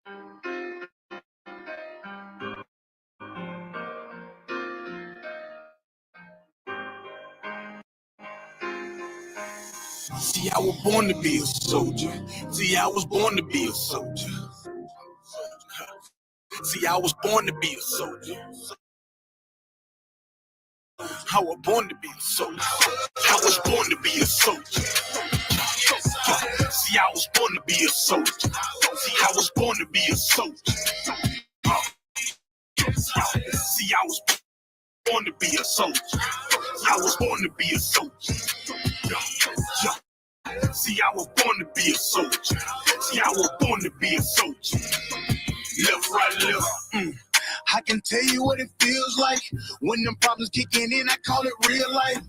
See, I was born to be a soldier. See, I was born to be a soldier. See, I was born to be a soldier. I was born to be a soldier. I was born to be a soldier. See, I was born to be a soldier. See, I was born to be a soldier. See, I was born to be a soldier. I was born to be a soldier. See, I was born to be a soldier. See, I was born to be a soldier. Left, right, left. I can tell you what it feels like when them problems kicking in. I call it real life.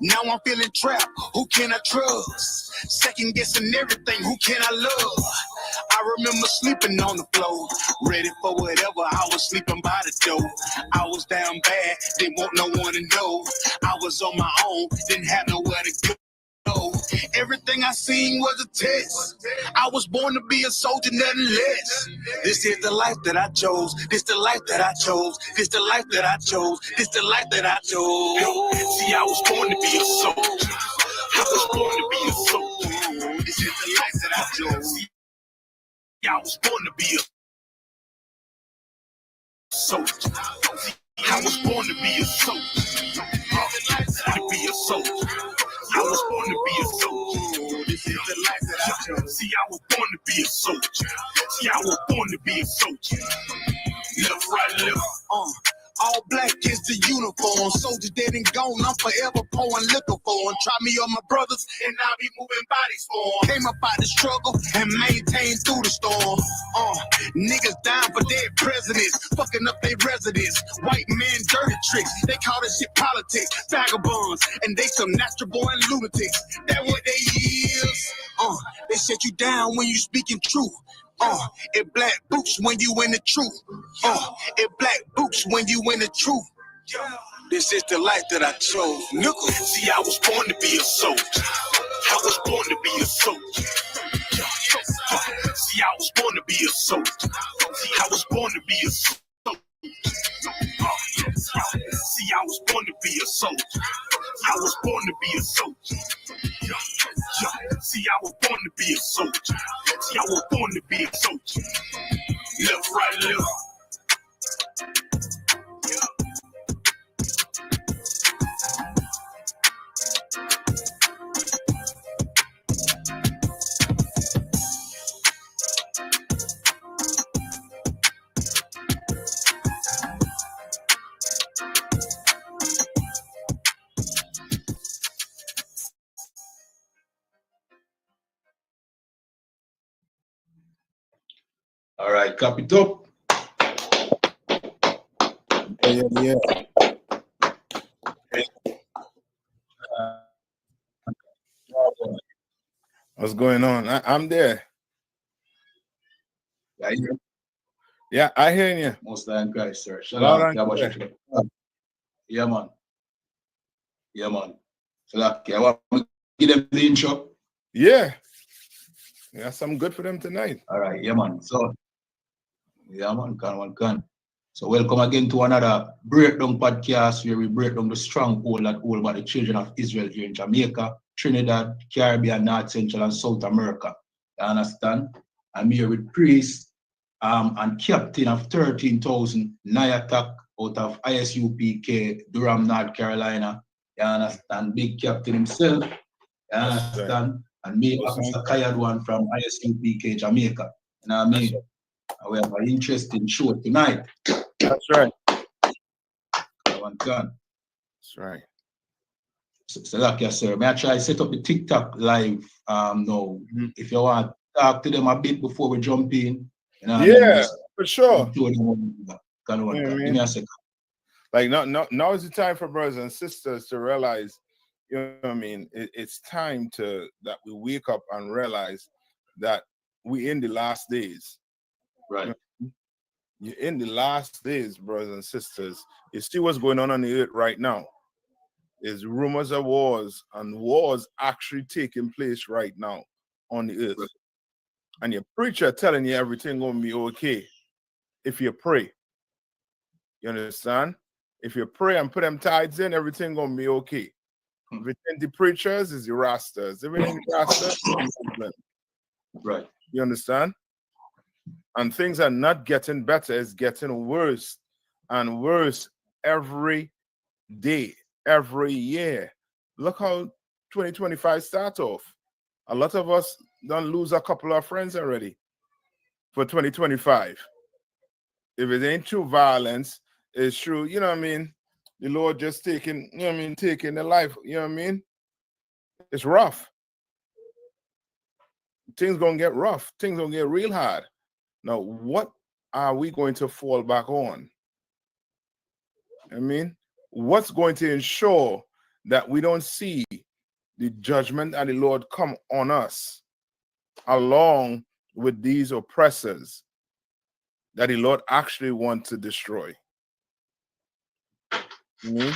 Now I'm feeling trapped. Who can I trust? Second guessing everything. Who can I love? I remember sleeping on the floor, ready for whatever. I was sleeping by the door. I was down bad, didn't want no one to know. I was on my own, didn't have nowhere to go. Everything I seen was a test. I was born to be a soldier, nothing less. This is the life that I chose. This the life that I chose. This the life that I chose. This the life that I chose. See, I was born to be a soldier. I was born to be a soldier. This is the life that I chose. See, I was born to be a soldier. I was born to be a soldier. To be a soldier. I was born to be a soldier. This is the life that I chose. See, I was born to be a soldier. See, I was born to be a soldier. Left, right, left. All black is the uniform. Soldiers dead and gone. I'm forever pouring liquor for them. Try me on my brothers, and I'll be moving bodies for them. Came up out the struggle and maintained through the storm. Niggas dying for dead presidents, fucking up their residence. White man dirty tricks. They call this shit politics. Vagabonds, and they some natural born lunatics. That what they is. They shut you down when you speaking truth. It black boots when you in the truth. It black boots when you in the truth. This is the life that I chose. Nickel. See, I was born to be a soldier. I was born to be a soldier. See, I was born to be a soldier. See, I was born to be a soldier. See, I was born to be a soldier. I was born to be a soldier. See, I was born to be a soldier. See, I was born to be a soldier. Left, right, left. All right, cap it up. Yeah. What's going on? I'm there. Yeah, I hear you. Most time, guys, sir. Yeah, man. Yeah, man. So, I want to give them the intro. Yeah, some good for them tonight. All right, yeah, man. So, yeah, man, can. So, welcome again to another Breakdown podcast where we break down the stronghold that hold by the children of Israel here in Jamaica, Trinidad, Caribbean, North Central, and South America. You understand? I'm here with Priest and captain of 13,000 Nayatak out of ISUPK, Durham, North Carolina. You understand? Big captain himself. You understand? And me, Officer Kayadwan from ISUPK, Jamaica. You know what I mean? We have an interesting show tonight. That's right. That's right. So like you, sir, may I try to set up the TikTok live now? If you want to talk to them a bit before we jump in. You know yeah, for sure. Give me a second. Like now is the time for brothers and sisters to realize, you know what I mean, it's time that we wake up and realize that we're in the last days. Right. You're in the last days, brothers and sisters. You see what's going on the earth right now. There's rumors of wars, and wars actually taking place right now on the earth. and your preacher telling you everything gonna be okay if you pray. You understand? If you pray and put them tithes in, everything gonna be okay. If it's in the preachers, it's the rastas. If it ain't the rastas, it's Muslim. Right. You understand? And things are not getting better, it's getting worse and worse every day, every year. Look how 2025 starts off. A lot of us don't lose a couple of friends already for 2025. If it ain't true violence, it's true, you know what I mean? The Lord just taking, you know what I mean, taking the life, you know what I mean? It's rough. Things gonna get rough. Things gonna get real hard. Now, what are we going to fall back on? I mean, what's going to ensure that we don't see the judgment of the Lord come on us along with these oppressors that the Lord actually wants to destroy? You mean?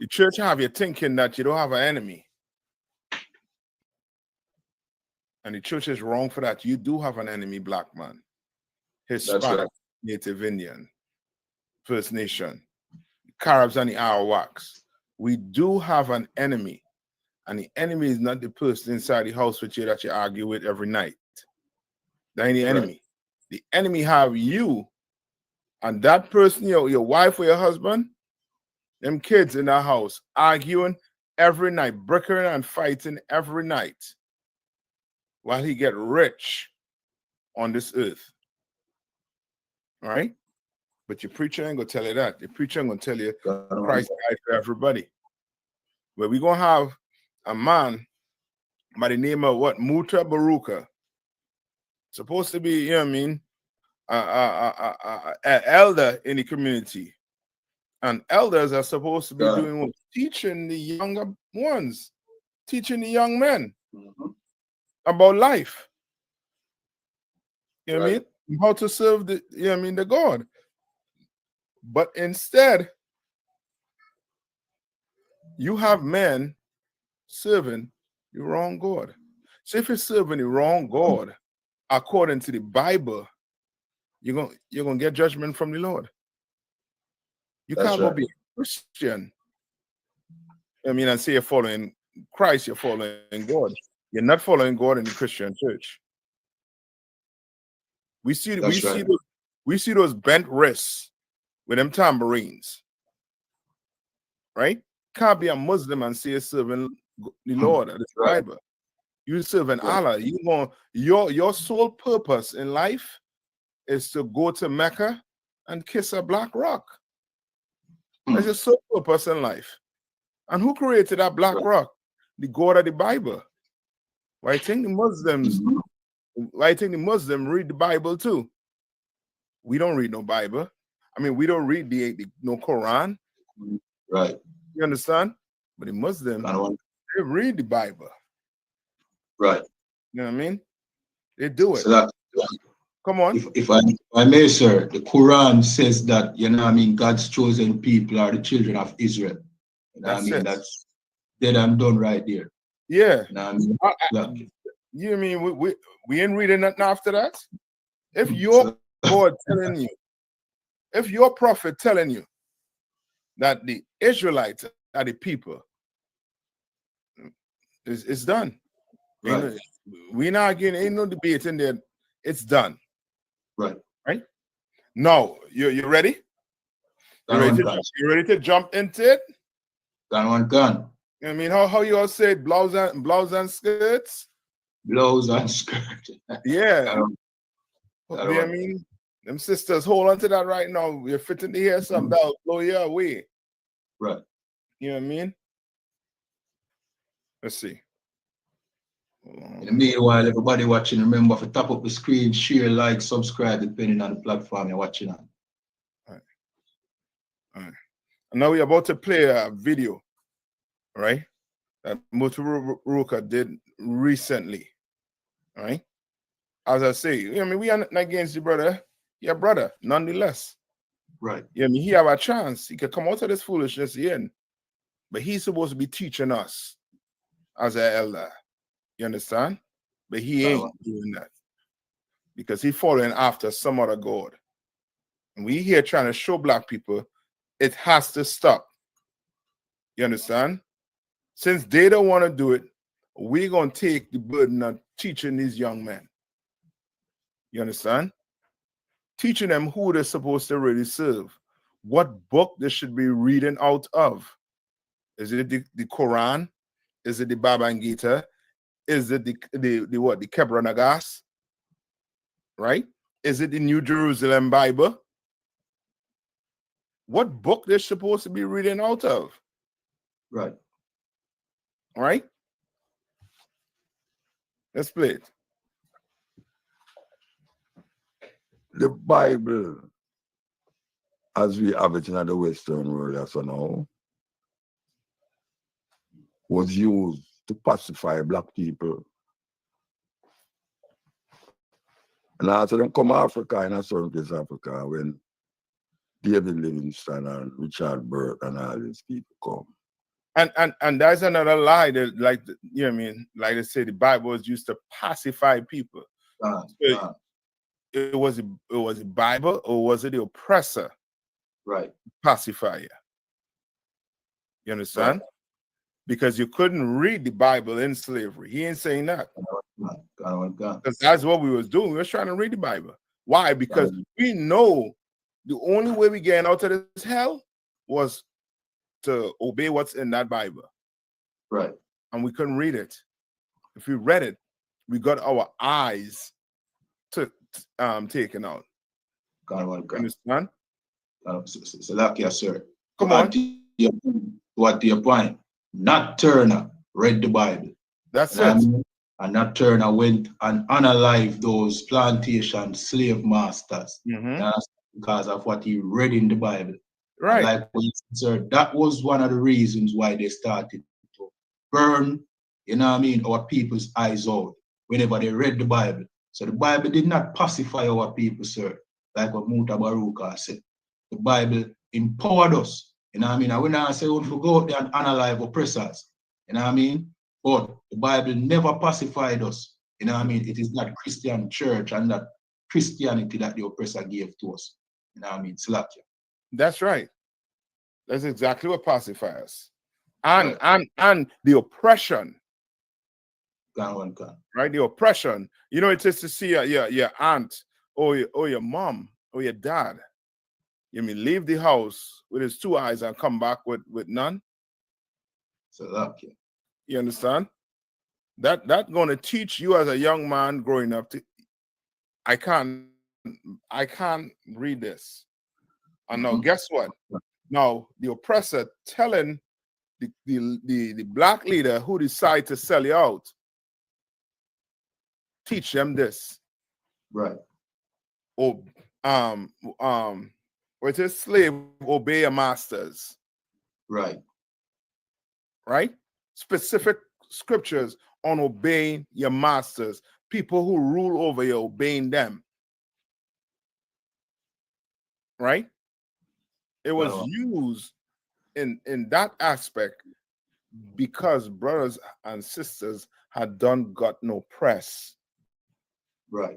The church have you thinking that you don't have an enemy. And the church is wrong for that. You do have an enemy, black man. Hispanic, right. Native Indian, First Nation, Caribs and the Arawaks. We do have an enemy. And the enemy is not the person inside the house with you that you argue with every night. That ain't the enemy. Right. The enemy have you and that person, your wife or your husband, them kids in that house arguing every night, bickering and fighting every night while he get rich on this earth. All right? But your preacher ain't gonna tell you that. Your preacher ain't gonna tell you Christ died for everybody. But we're gonna have a man by the name of what? Muta Baruka. Supposed to be, you know what I mean, an elder in the community. And elders are supposed to be doing what? Teaching the younger ones, teaching the young men about life. You know what I mean? How to serve the, you know what I mean, the God. But instead, you have men serving the wrong God. So if you're serving the wrong God, according to the Bible, you're gonna get judgment from the Lord. You can't go be a Christian. I mean, and say you're following Christ, you're following God. You're not following God in the Christian church. We see those bent wrists with them tambourines, right? Can't be a Muslim and say you're serving the Lord of the Bible. You serving Allah. Your sole purpose in life is to go to Mecca and kiss a black rock. That's your sole purpose in life. And who created that black rock? The God of the Bible. Why I think the Muslims read the Bible too? We don't read no Bible. I mean, we don't read no Quran. Right. You understand? But the Muslims, they read the Bible. Right. You know what I mean? They do it. So come on. If I may, sir, the Quran says that, you know what I mean, God's chosen people are the children of Israel. You know what I mean? That's dead and done right there. Yeah. You know what I mean? You mean we ain't reading nothing after that? If your God telling you, if your prophet telling you that the Israelites are the people, it's done. Right. We're not getting, ain't no debate in there. It's done. Right. Right? Now, you ready? You ready to jump into it? Gun. I mean, how you all say blouse and skirts? Blouse and skirt. Yeah. I mean, them sisters hold on to that right now. You're fitting to hear something that'll blow you away. Right. You know what I mean? Let's see. In the meanwhile, everybody watching, remember to tap up the screen, share, like, subscribe, depending on the platform you're watching on. All right. And now we're about to play a video, right? That Muta Baruka did recently. All right. As I say, you know, I mean, we are not against the brother. Yeah, brother, nonetheless. Right. Yeah, I mean, he have a chance. He could come out of this foolishness again. But he's supposed to be teaching us as an elder. You understand? But he ain't doing that. because he's following after some other God. And we here trying to show black people it has to stop. You understand? Since they don't want to do it, we're going to take the burden of teaching these young men. You understand? Teaching them who they're supposed to really serve. What book they should be reading out of. Is it the Quran? Is it the Bhagavad Gita? Is it the what? The Kebra Nagas? Right? Is it the New Jerusalem Bible? What book they're supposed to be reading out of? Right. All right? Let's play it. The Bible, as we have it in the Western world as of now, was used to pacify black people. And after them come Africa, in a certain place Africa, when David Livingstone and Richard Burt and all these people come. And that's another lie that, like, you know what I mean? Like they say, the Bible was used to pacify people. It was a Bible, or was it the oppressor? Right. Pacifier. You understand? Right. Because you couldn't read the Bible in slavery. He ain't saying that. Because that's what we was doing. We was trying to read the Bible. Why? Because we know the only way we get out of this hell was to obey what's in that Bible. Right. And we couldn't read it. If we read it, we got our eyes taken out. Understand? So like, yes, sir. Come on. What to your point? Nat Turner read the Bible. That's it. And Nat Turner went and unalived those plantation slave masters. That's because of what he read in the Bible. Right. Like what you said, sir, that was one of the reasons why they started to burn, you know what I mean, our people's eyes out whenever they read the Bible. So the Bible did not pacify our people, sir, like what Muta Baruka said. The Bible empowered us. You know what I mean? I will not say we go out there and unalive oppressors. You know what I mean? But the Bible never pacified us. You know what I mean? It is not Christian church and not Christianity that the oppressor gave to us. You know what I mean? Slakia. That's right. That's exactly what pacifies. And the oppression. Right? The oppression. You know, it is to see your aunt or your mom or your dad. You mean leave the house with his two eyes and come back with none? So lucky. You understand? That gonna teach you as a young man growing up to I can't read this. And now guess what? Now the oppressor telling the black leader who decide to sell you out, teach them this. Right. Or it is slave, obey your masters. Right. Right? Specific scriptures on obeying your masters, people who rule over you, obeying them. Right? It was used in that aspect because brothers and sisters had got no press. Right.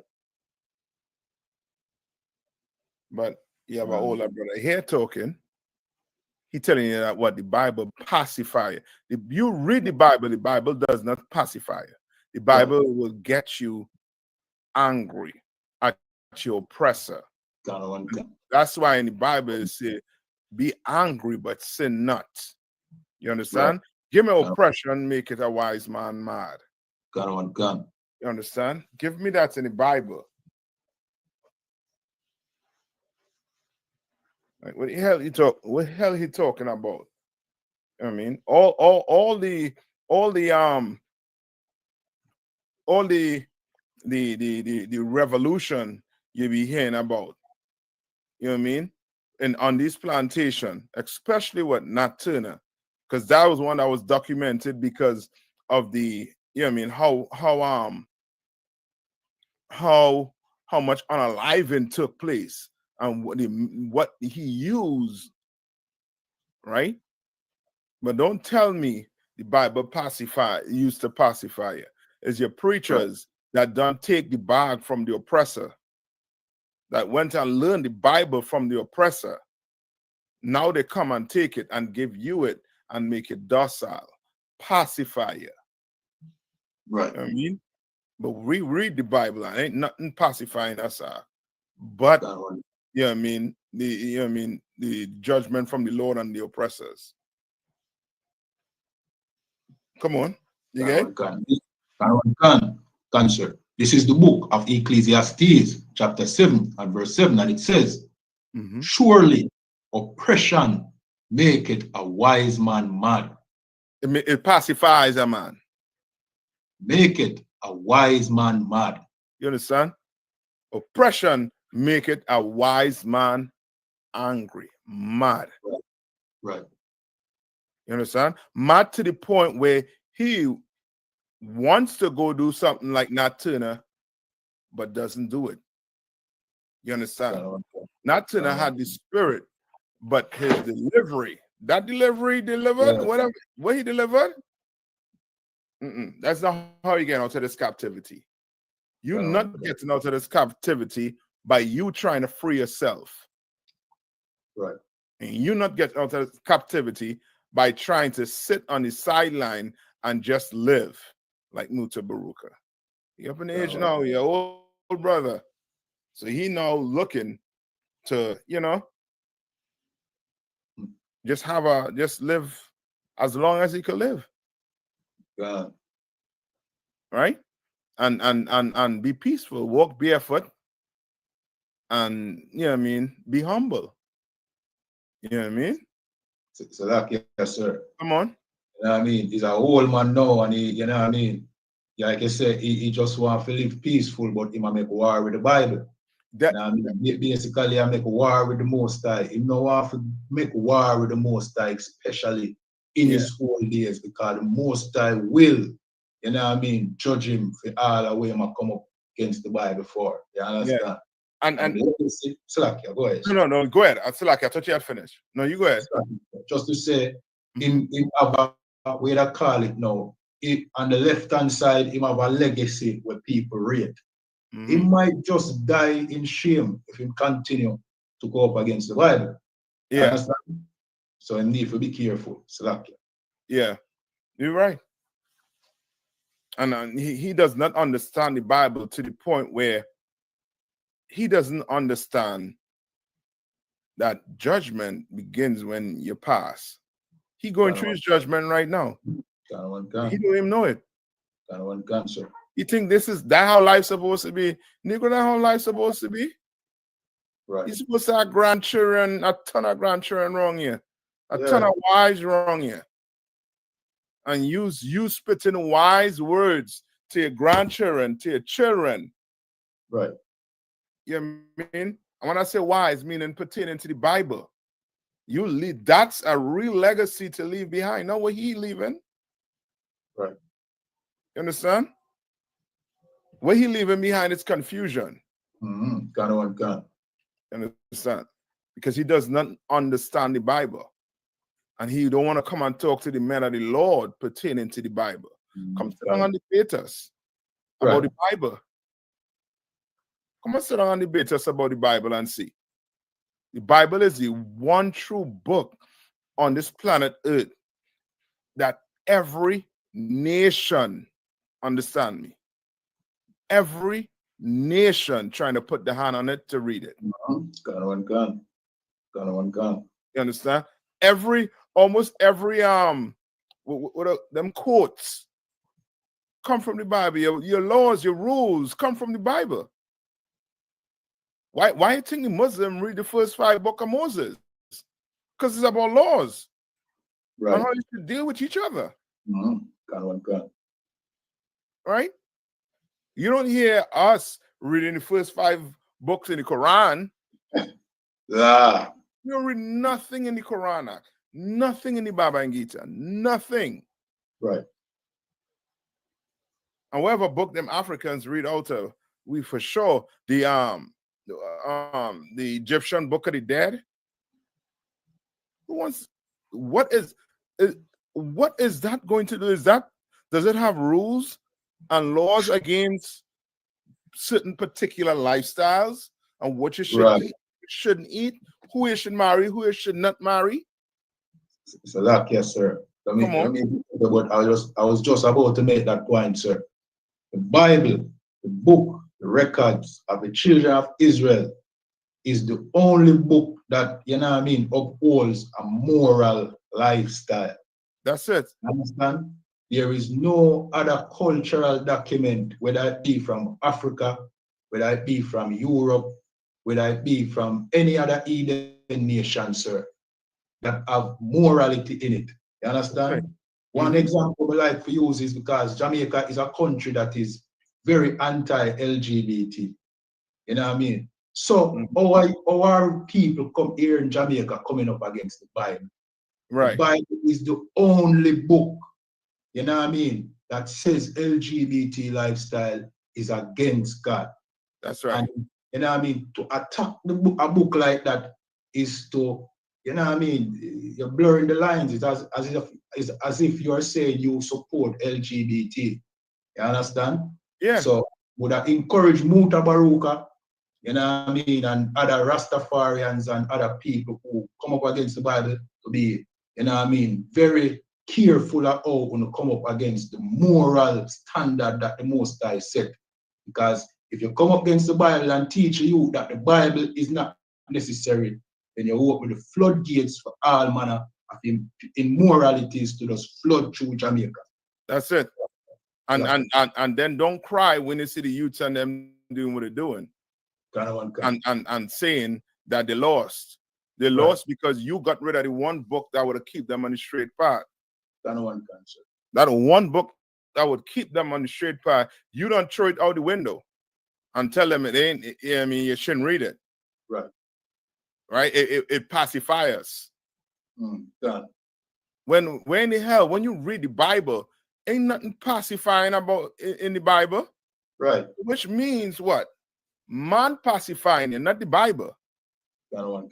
But you have an older brother here talking. He telling you that what the Bible pacify you. You read the Bible does not pacify you. The Bible will get you angry at your oppressor. That's why in the Bible it says, be angry but sin not. You understand? Right. Give me oppression, make it a wise man mad. Gun. You understand? Give me that in the Bible. Like, what the hell he talking about? I mean, all the revolution you be hearing about. You know what I mean? And on this plantation, especially with Nat Turner, because that was one that was documented because of the, you know what I mean, how much unaliving took place and what he used, right? But don't tell me the Bible used to pacify you. It's your preachers that don't take the bag from the oppressor, that went and learned the Bible from the oppressor, now they come and take it and give you it and make it docile, pacify you. Right. You know what I mean? But we read the Bible and ain't nothing pacifying us. But That one. you know what I mean? The judgment from the Lord and the oppressors. Come on. You get it? Cancer. This is the book of Ecclesiastes, chapter 7 and verse 7, and it says, surely oppression maketh a wise man mad. It pacifies a man. Make it a wise man mad. You understand? Oppression make it a wise man angry, mad. Right. You understand? Mad to the point where he wants to go do something like Nat Turner, but doesn't do it. You understand? Nat Turner had the spirit, but his delivery, that delivery delivered, whatever, what he delivered, that's not how you get out of this captivity. You're not getting out of this captivity by you trying to free yourself. Right. And you're not getting out of captivity by trying to sit on the sideline and just live like Muta Baruka. You're up in the age now, your old brother. So he now looking to, just live as long as he could live. Yeah. Right? And be peaceful, walk barefoot, and be humble. You know what I mean? So that, yes, sir. Come on. You know what I mean? He's a old man now, and he, you know what I mean? Yeah, like I said, he just want to live peaceful, but he might make war with the Bible. That, you know what I mean? Basically, I make war with the Most High. He don't want to make war with the Most High, especially in his old days, because the Most High will, you know what I mean, judge him for all the way he come up against the Bible for. You understand? Yeah. And Slakia, go ahead. No, go ahead. Slakia, I thought you had finished. No, you go ahead. Just to say, in our way to call it now, on the left-hand side, he have a legacy where people rate. He might just die in shame if he continue to go up against the Bible. Yeah. Understand? So I need to be careful. Slakia. Yeah, you're right. And he does not understand the Bible to the point where he doesn't understand that judgment begins when you pass. He going through his judgment right now. He don't even know it. You think that how life's supposed to be? Nigga, that how life's supposed to be? Right. You're supposed to have grandchildren, a ton of grandchildren wrong here. A ton of wives wrong here. And you spitting wise words to your grandchildren, to your children. Right. You know what I mean? And when I say wise, meaning pertaining to the Bible. You leave, that's a real legacy to leave behind. Know what he leaving? Right. You understand? What he leaving behind is confusion. You understand? Because he does not understand the Bible. And he don't want to come and talk to the men of the Lord pertaining to the Bible. Come sit down and debate us about the Bible. Come and sit down and debate us about the Bible and see. The Bible is the one true book on this planet Earth that every nation, understand me, every nation trying to put the hand on it to read it. You understand? Almost every them quotes come from the Bible. Your laws, your rules come from the Bible. Why you think the Muslim read the first 5 books of Moses? Because it's about laws. Right. And how you should deal with each other. Right? You don't hear us reading the first 5 books in the Quran. Yeah. You don't read nothing in the Quran, nothing in the Bhagavad Gita, nothing. Right. And whatever book them Africans read out of, we for sure the Egyptian Book of the Dead. What is that going to do? Does it have rules and laws against certain particular lifestyles and what you should Right. eat, shouldn't eat, who you should marry, who you should not marry. It's a lot, yes, sir. Come on. But I was just about to make that point, sir. The Bible, the book, the records of the children of Israel is the only book that, you know what I mean, upholds a moral lifestyle. That's it. Understand? There is no other cultural document, whether it be from Africa, whether it be from Europe, whether it be from any other Eden nation, sir, that have morality in it. You understand? Okay. One example I like to use is because Jamaica is a country that is very anti-LGBT. You know what I mean? So our people come here in Jamaica coming up against the Bible. Right. The Bible is the only book, you know what I mean, that says LGBT lifestyle is against God. That's right. And you know what I mean, to attack a book like that is to, you know what I mean, you're blurring the lines. It's as if you're saying you support LGBT. You understand? Yeah. So would I encourage Mutabaruka, you know what I mean, and other Rastafarians and other people who come up against the Bible to be, you know what I mean, very careful of how to come up against the moral standard that the Most High set. Because if you come up against the Bible and teach you that the Bible is not necessary, then you open the floodgates for all manner of immoralities to just flood through Jamaica. That's it. And then don't cry when you see the youths and them doing what they're doing. And saying that they lost. They lost because you got rid of the one book that would keep them on the straight path. That one book that would keep them on the straight path, you don't throw it out the window and tell them it ain't, I mean, you shouldn't read it. Right. Right? It pacifies. Done. When the hell, when you read the Bible, ain't nothing pacifying about in the Bible. Right. Which means what? Man pacifying you, not the Bible. You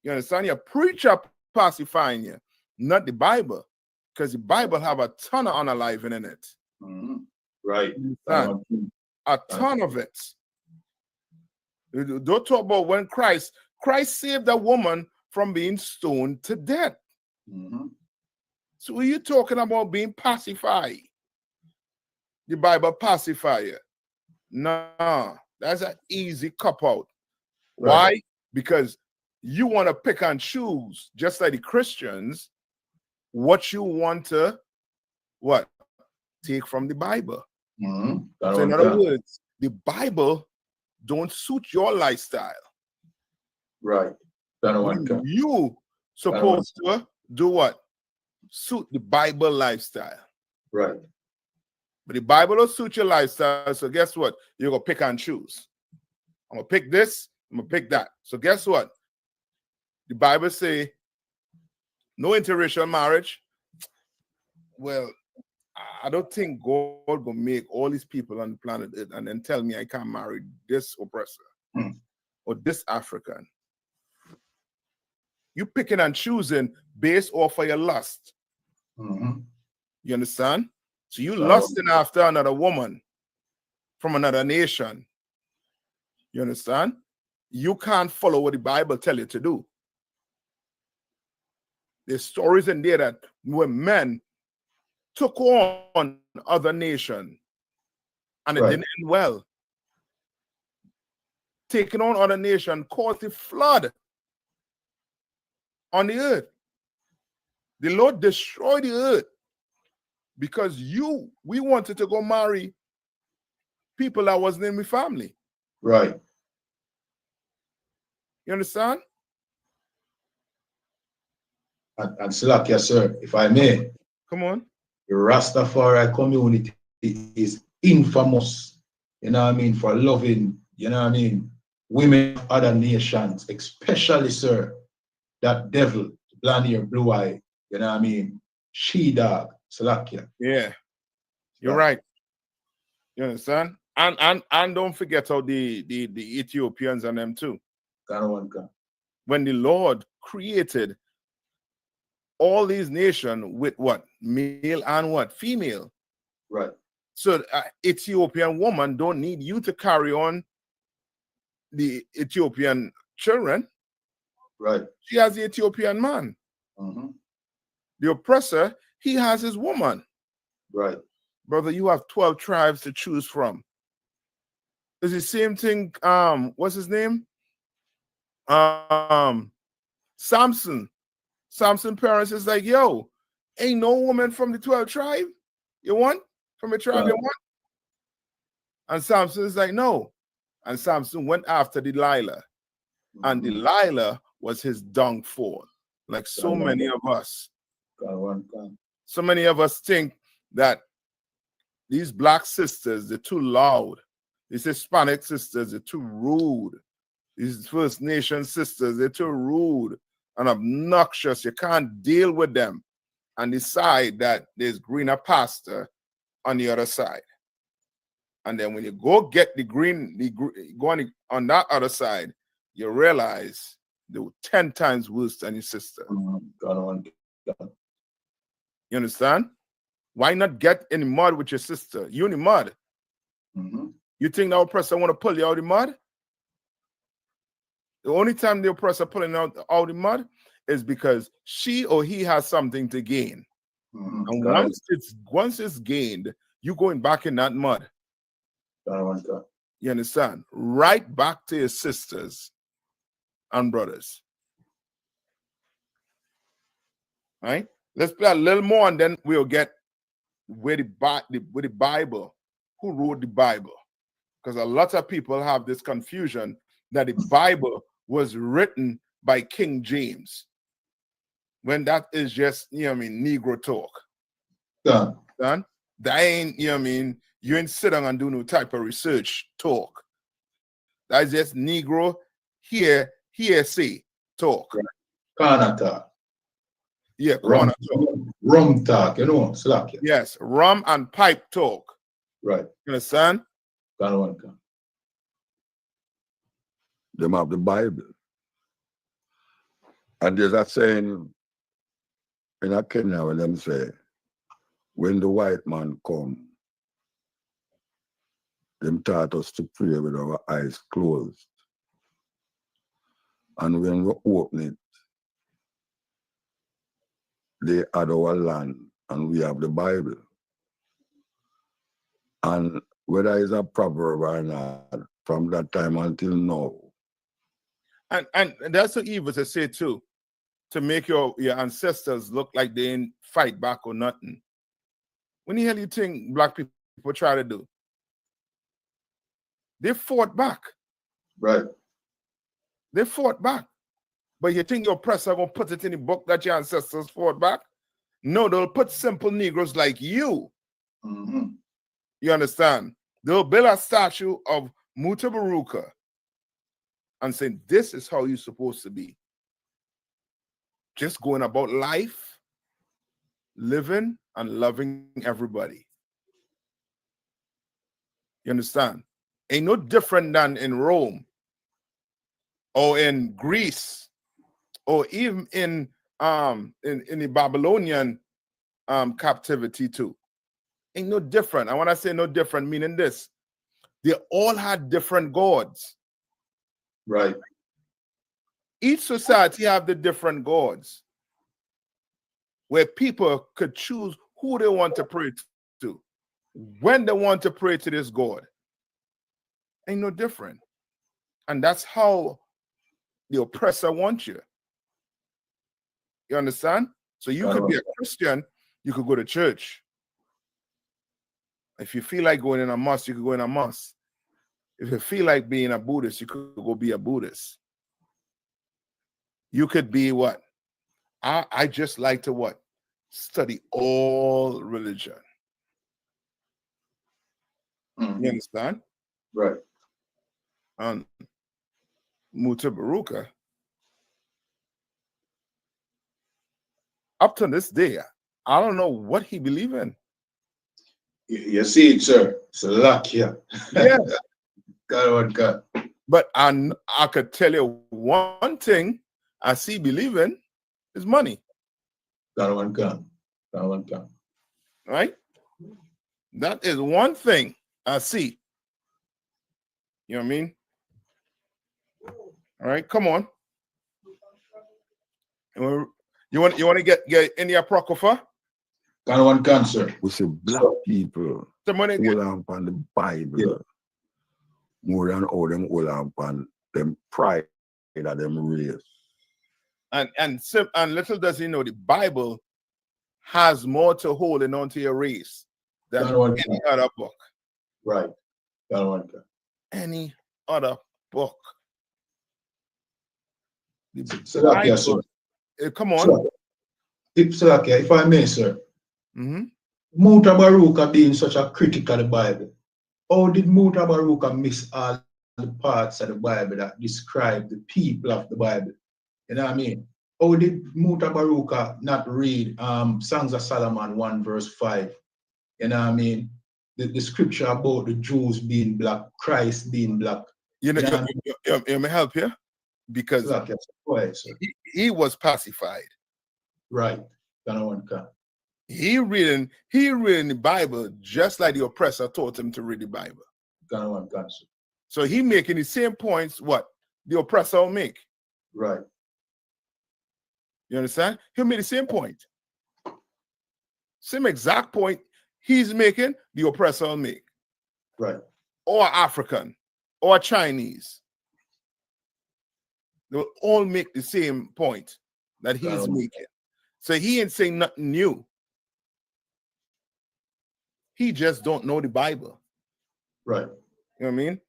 understand? Your preacher pacifying you, not the Bible. Because the Bible have a ton of unaliving in it. Right. A ton of it. Don't talk about when Christ saved a woman from being stoned to death. So are you talking about being pacified? The Bible pacify you? No, that's an easy cop out. Right. Why? Because you want to pick and choose, just like the Christians, what you want to take from the Bible. So in other words, the Bible don't suit your lifestyle. Right. You supposed to do what? Suit the Bible lifestyle. Right. But the Bible will suit your lifestyle. So guess what? You're going to pick and choose. I'm going to pick this. I'm going to pick that. So guess what? The Bible say no interracial marriage. Well, I don't think God will make all these people on the planet Earth and then tell me I can't marry this oppressor or this African. You picking and choosing based off of your lust. You understand? So you lusting after another woman from another nation. You understand? You can't follow what the Bible tell you to do. There's stories in there that when men took on other nations and it didn't end well. Taking on other nation caused a flood on the earth. The Lord destroyed the earth because we wanted to go marry people that wasn't in my family. Right. You understand? And Slakia, sir, if I may. Come on. The Rastafari community is infamous, you know what I mean, for loving, you know what I mean, women of other nations, especially, sir, that devil, blonde hair, blue eye, you know what I mean, she-dog, Slakia. Yeah, you're right. You understand? And don't forget how the Ethiopians and them too. When the Lord created all these nations with what? Male and what? Female. Right. So Ethiopian woman don't need you to carry on the Ethiopian children. Right. She has the Ethiopian man. The oppressor, he has his woman. Right. Brother, you have 12 tribes to choose from. It's the same thing. What's his name? Samson. Samson parents is like, yo, ain't no woman from the 12 tribe you want? From a tribe you want? And Samson is like, no. And Samson went after Delilah. And Delilah was his downfall. Like so many of us. So many of us think that these black sisters, they're too loud. These Hispanic sisters, they're too rude. These First Nation sisters, they're too rude and obnoxious. You can't deal with them and decide that there's greener pasture on the other side. And then when you go get going on that other side, you realize they were 10 times worse than your sister. You understand? Why not get in the mud with your sister? You in the mud. You think the oppressor want to pull you out of the mud? The only time the oppressor pulling out the mud is because she or he has something to gain. And once it's gained, you going back in that mud. You understand? Right back to your sisters and brothers. Right? Let's play a little more and then we'll get where the Bible, who wrote the Bible. Because a lot of people have this confusion that the Bible was written by King James. When that is just, Negro talk. Yeah. That ain't, you ain't sit down and do no type of research talk. That's just Negro hearsay talk. Corner talk. Yeah, corner talk. Rum talk, slack. Yes, rum and pipe talk. Right. You understand? Them have the Bible. And there's a saying in Kenya when them say, when the white man come, them taught us to pray with our eyes closed. And when we open it, they had our land and we have the Bible. And whether it's a proverb or not, from that time until now. And that's what evil to say too, to make your ancestors look like they didn't fight back or nothing. When the hell you think black people try to do? They fought back. Right. They fought back. But you think your oppressor gonna put it in the book that your ancestors fought back? No, they'll put simple Negroes like you. You understand? They'll build a statue of Mutabaruka and say, this is how you're supposed to be. Just going about life, living and loving everybody. You understand? Ain't no different than in Rome or in Greece or even in the Babylonian captivity too. Ain't no different. And when I say no different, meaning this, they all had different gods. Right. Each society have the different gods where people could choose who they want to pray to, when they want to pray to this God. Ain't no different. And that's how the oppressor wants you. You understand? So you could be a Christian, you could go to church. If you feel like going in a mosque, you could go in a mosque. If you feel like being a Buddhist, you could go be a Buddhist. You could be what? I just like to what? Study all religion. You understand? Right. And Mutabaruka, up to this day, I don't know what he believes in. You see it, sir. It's a luck here. Yeah. God. But I could tell you one thing I see believing is money. God. Right? That is one thing I see. You know what I mean? All right, come on. You want to get in the Apocrypha? Can one cancer. We say black people Somebody hold on upon the Bible more than all them hold on upon them pride of them race. And little does he know the Bible has more to hold on to your race than any other book. Right. Any other book. Salakia, sir. Come on. Salakia, if I may, sir. Mm-hmm. Mutabaruka being such a critic of the Bible, how did Mutabaruka miss all the parts of the Bible that describe the people of the Bible? You know what I mean? How did Mutabaruka not read Songs of Solomon 1 verse 5? You know what I mean? The scripture about the Jews being black, Christ being black. You may help here because he was pacified. Right. He reading the Bible just like the oppressor taught him to read the Bible. So he making the same points what the oppressor will make. Right. You understand? He'll make the same point. Same exact point he's making, the oppressor will make. Right. Or African, or Chinese. They'll all make the same point that he's making. So he ain't saying nothing new. He just don't know the Bible. Right. You know what I mean?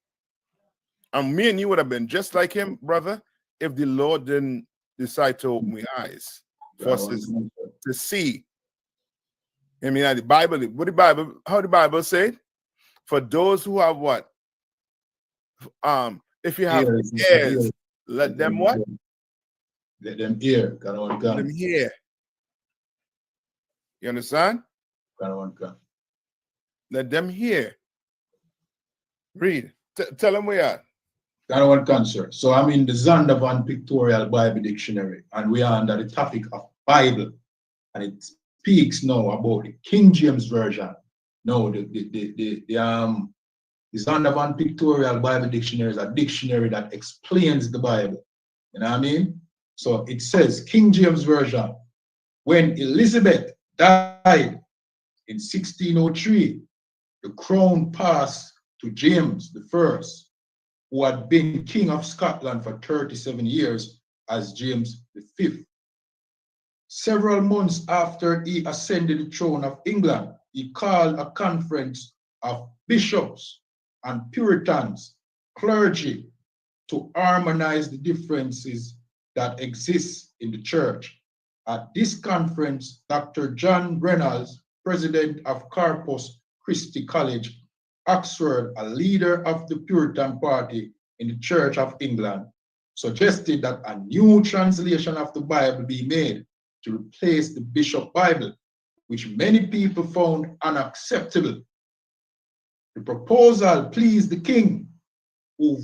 And me and you would have been just like him, brother, if the Lord didn't decide to open my eyes for us to see. I mean, the Bible, how the Bible said, for those who have what? If you have ears, let them what? Let them hear. Let them hear. You understand? Let them hear. Read. Tell them where you are. One concert. So I'm in the Zondervan Pictorial Bible Dictionary, and we are under the topic of Bible, and it speaks now about the King James Version. No, the Zondervan Pictorial Bible Dictionary is a dictionary that explains the Bible. You know what I mean? So it says King James Version. When Elizabeth died in 1603, the crown passed to James I, who had been King of Scotland for 37 years as James V. Several months after he ascended the throne of England, he called a conference of bishops and Puritans, clergy, to harmonize the differences that exist in the church. At this conference, Dr. John Reynolds, president of Corpus Christi College, Oxford, a leader of the Puritan party in the Church of England, suggested that a new translation of the Bible be made to replace the Bishop Bible, which many people found unacceptable. The proposal pleased the king, who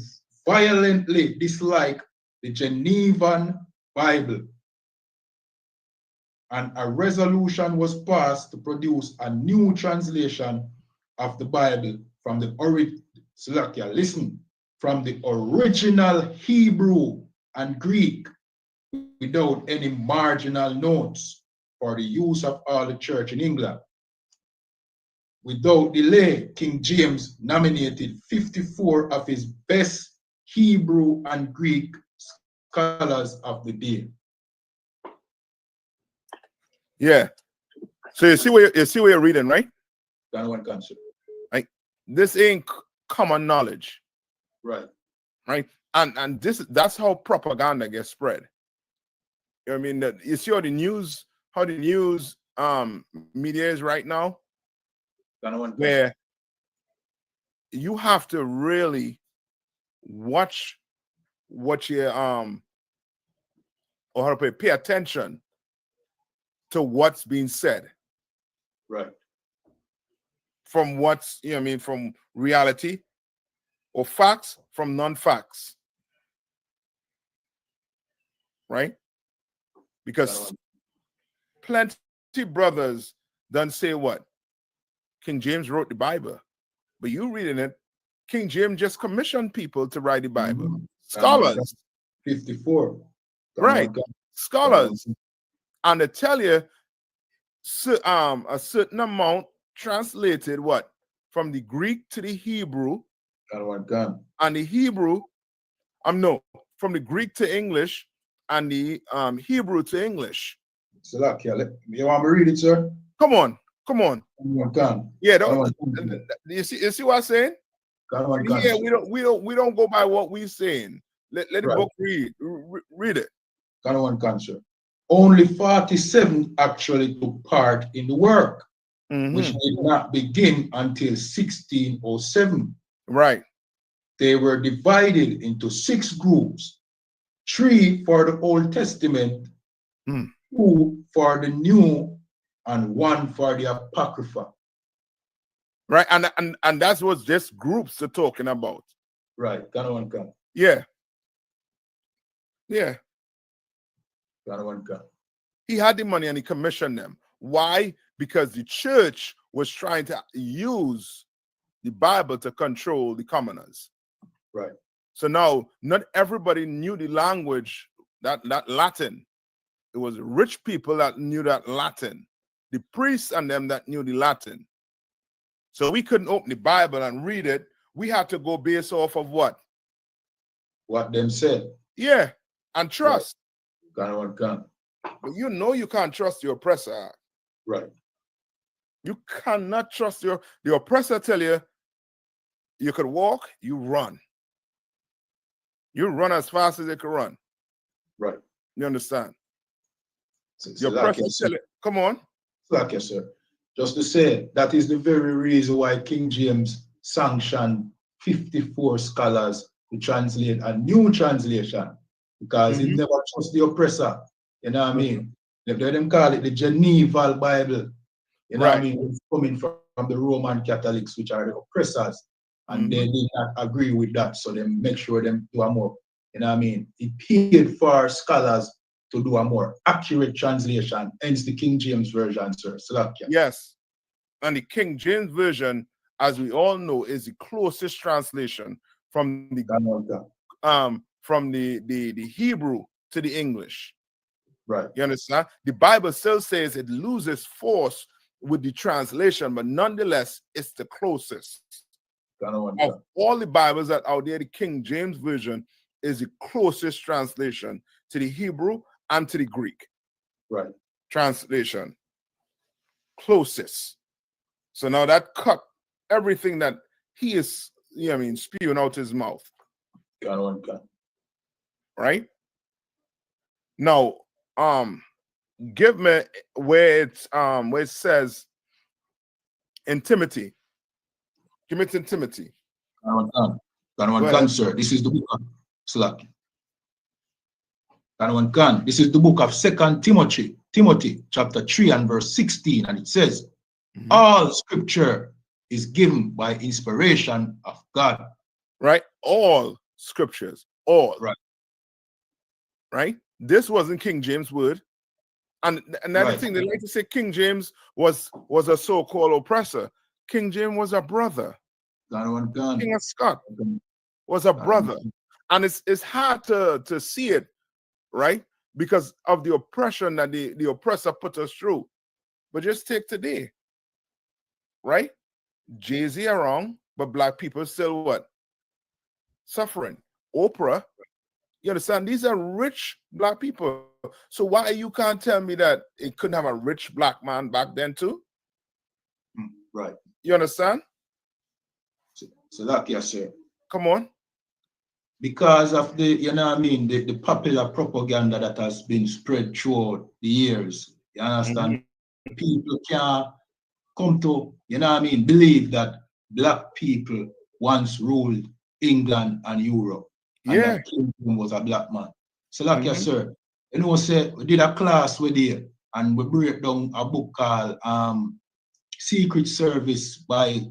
violently disliked the Genevan Bible, and a resolution was passed to produce a new translation of the Bible from the original Hebrew and Greek without any marginal notes for the use of all the church in England. Without delay, King James nominated 54 of his best Hebrew and Greek scholars of the day. Yeah. So you see where you're reading, right? One concept. Right. This ain't common knowledge. Right. Right. And that's how propaganda gets spread. You know what I mean? You see how the news media is right now, where you have to really watch what you or how to pay attention to what's being said. Right. From what's, you know what I mean, from reality or facts from non-facts. Right? Because plenty brothers done say what? King James wrote the Bible, but you reading it, King James just commissioned people to write the Bible. Scholars. 54. Right. Scholars. And they tell you a certain amount translated what? From the Greek to the Hebrew. And the Hebrew, no, from the Greek to English and the Hebrew to English. So like, you want me to read it, sir? Come on. Yeah, you see what I'm saying? Yeah, we don't go by what we're saying. Let the book read it. Sir. Only 47 actually took part in the work, which did not begin until 1607. Right. They were divided into 6 groups, 3 for the Old Testament, 2 for the New, and 1 for the Apocrypha. Right, and that's what this groups are talking about. Right, Yeah. He had the money and he commissioned them. Why? Because the church was trying to use the Bible to control the commoners. Right. So now, not everybody knew the language, that Latin. It was rich people that knew that Latin. The priests and them that knew the Latin. So we couldn't open the Bible and read it. We had to go based off of what? What them said. Yeah, and trust. Right. But you know you can't trust your oppressor. Right. You cannot trust the oppressor. Tell you you could walk, you run. You run as fast as you can run. Right. You understand? Your oppressor tell you, come on. Like sir. Just to say, that is the very reason why King James sanctioned 54 scholars to translate a new translation, because he never trusts the oppressor. You know what I mean? They them call it the Geneva Bible. You know what I mean? It's coming from the Roman Catholics, which are the oppressors, and they did not agree with that, so they make sure them do a more. You know what I mean? He paid for scholars to do a more accurate translation, hence the King James Version, sir. Yes. And the King James Version, as we all know, is the closest translation from the Hebrew to the English. Right. You understand? The Bible still says it loses force with the translation, but nonetheless, it's the closest. Of all the Bibles that are out there, the King James Version is the closest translation to the Hebrew and to the Greek. Right. Translation. Closest. So now that cut everything that he is, spewing out his mouth. Right? Now, give me where it says in Timothy. Give me it in Timothy. Sir. This is the book of Slack. This is the book of 2 Timothy, chapter 3 and verse 16, and it says, all scripture is given by inspiration of God. Right? All scriptures. All. Right. Right? This wasn't King James' word. And another thing, they like to say King James was a so-called oppressor. King James was a brother. King of Scott was a brother. And it's hard to see it, right? Because of the oppression that the oppressor put us through. But just take today, right? Jay-Z are wrong, but black people still what? Suffering. Oprah, you understand? These are rich black people. So why you can't tell me that it couldn't have a rich black man back then too? Right. You understand? So that, yes, sir. Come on. Because of the popular propaganda that has been spread throughout the years. You understand? People can't come to, believe that black people once ruled England and Europe. And that King was a black man. So like yes, sir. Say we did a class with you and we break down a book called Secret Service by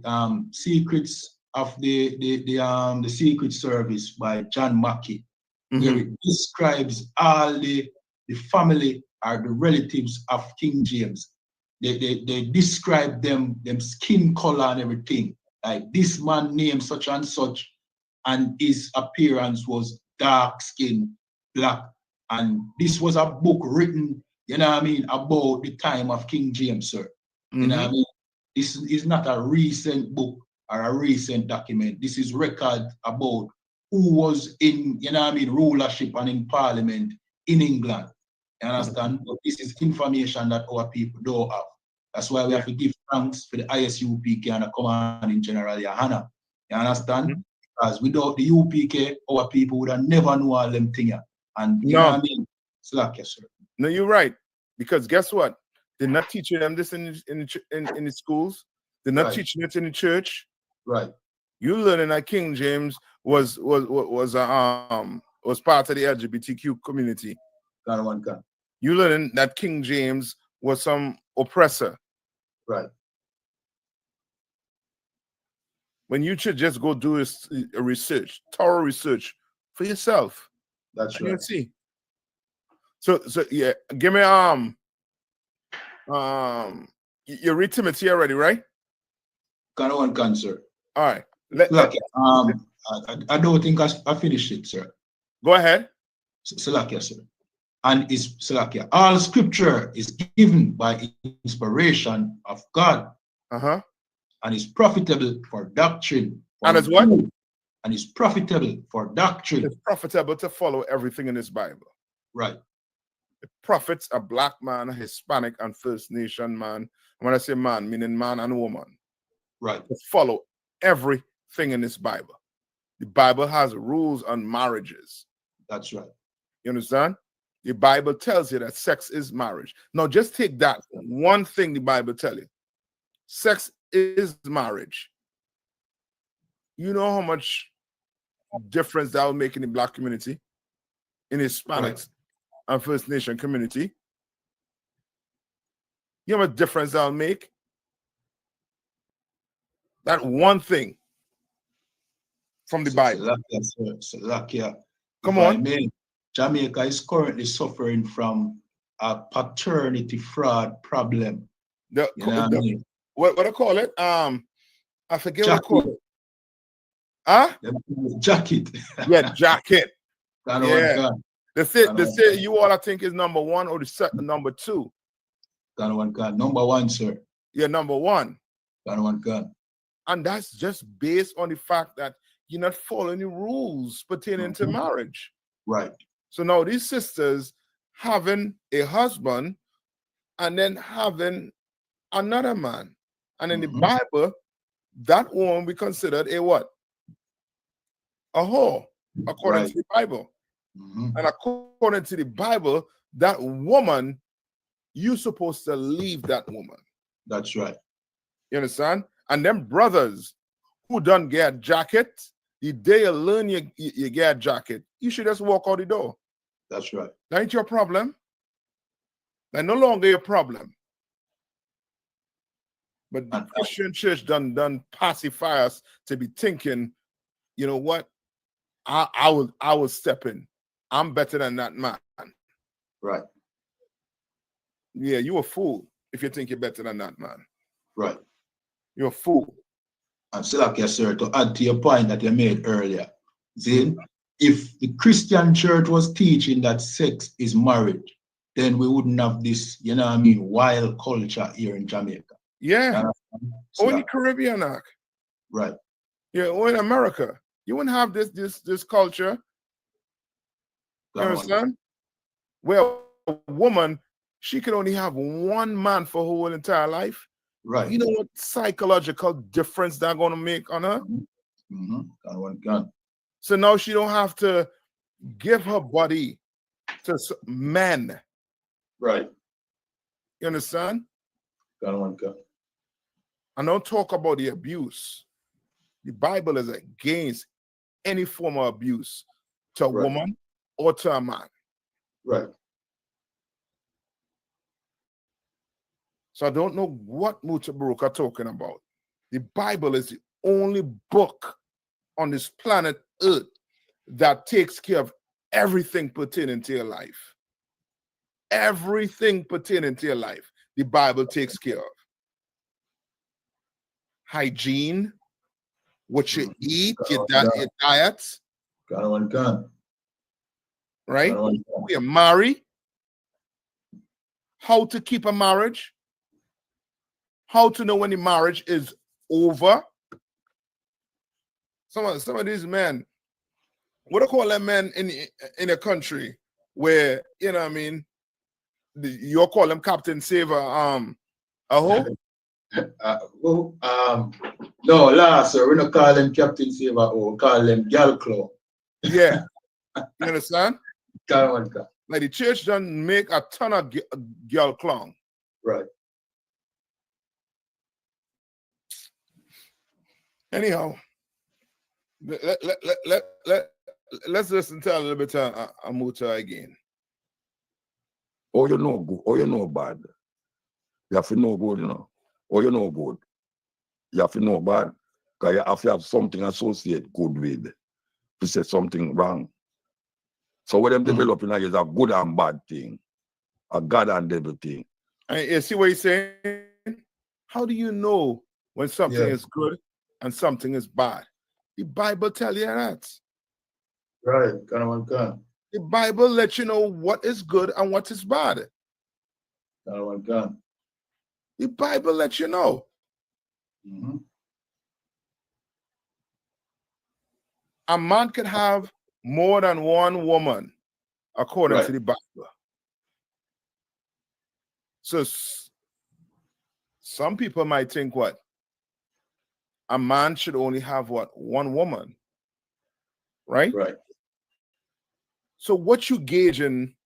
Secrets of the Secret Service by John Mackey, where it describes all the family or the relatives of King James. they describe them skin color and everything. Like this man named such and such, and his appearance was dark skin, black. And this was a book written, you know what I mean, about the time of King James, sir. You know what I mean? This is not a recent book or a recent document. This is record about who was in, you know what I mean, rulership and in parliament in England. You understand? But this is information that our people don't have. That's why we have to give thanks for the ISUPK and the commanding general Yahana. You understand? Because without the UPK, our people would have never known all them things. And you know what I mean? Slack, yes, sir. No, you're right. Because guess what? They're not teaching them this in the schools. They're not teaching it in the church. Right. You learning that King James was part of the LGBTQ community. You learning that King James was some oppressor. Right. When you should just go do a research, thorough research for yourself. That's right. You see. So yeah, give me you read Timothy already, right? Can, sir. All right. I don't think I finished it, sir. Go ahead. Salakia, sir. And is Salakia. All scripture is given by inspiration of God. And is profitable for doctrine. And as what? And is profitable for doctrine. It's profitable to follow everything in this Bible. Right. The prophets, a black man, a Hispanic, and First Nation man. And when I say man, meaning man and woman. Right. To follow everything in this Bible. The Bible has rules on marriages. That's right. You understand? The Bible tells you that sex is marriage. Now, just take that one thing the Bible tells you. Sex is marriage. You know how much difference that will make in the black community, in Hispanics and First Nation community? You know what difference that will make? That one thing from the Bible. Come on. Jamaica is currently suffering from a paternity fraud problem. What do I call it? I forget jacket. what I call it. Huh? Jacket. Yeah, jacket. Yeah. They say you all I think is number one or the number two. Number one, sir. Yeah, number one. God. And that's just based on the fact that you're not following the rules pertaining to marriage. Right. So now these sisters having a husband and then having another man. And in the Bible, that woman be considered a what? A whore, according to the Bible. And according to the Bible, that woman, you're supposed to leave that woman. That's right. You understand? And them brothers who don't get a jacket, the day you learn you get a jacket, you should just walk out the door. That's right. That ain't your problem. That no longer your problem. But the Christian church done pacify us to be thinking, you know what? I will step in. I'm better than that man. Right. Yeah, you're a fool if you think you're better than that man. Right. You're a fool. And Salakia, sir, to add to your point that you made earlier, see, if the Christian church was teaching that sex is marriage, then we wouldn't have this, you know what I mean, wild culture here in Jamaica. Yeah. Or in the Caribbean, right. Yeah, or in America. You wouldn't have this culture. You understand? Where a woman, she can only have one man for her whole entire life. Right. You know what psychological difference that's going to make on her? So now she don't have to give her body to men. Right. You understand? And don't talk about the abuse. The Bible is against any form of abuse to a woman or to a man. Right. So I don't know what Mutabaruka are talking about. The Bible is the only book on this planet Earth that takes care of everything pertaining to your life. Everything pertaining to your life. the Bible takes care of. Hygiene, what you eat, your diet, right? Who you marry, how to keep a marriage, how to know when the marriage is over. Some of these men, what do I call them men in a country where, you know what I mean, you call them Captain Saver, no, last, sir, we don't call them Captain Saver, or we call them Gal Claw. Yeah. You understand? Like Like the church doesn't make a ton of girl clown. right. Anyhow, let's listen to a little bit of Amuta again. Oh, you know good. Oh, you know bad. You have to know good, you know. Oh, you know good. You have to know bad. Because you have to have something associated good with to say something wrong. So what them developing is a good and bad thing. A God and devil thing. And you see what he's saying? How do you know when something is good and something is bad? The Bible tells you that. Right. The Bible lets you know what is good and what is bad. The Bible lets you know. Mm-hmm. A man can have more than one woman, according to the Bible. So some people might think what? A man should only have what? One woman. Right? Right. So what you gauging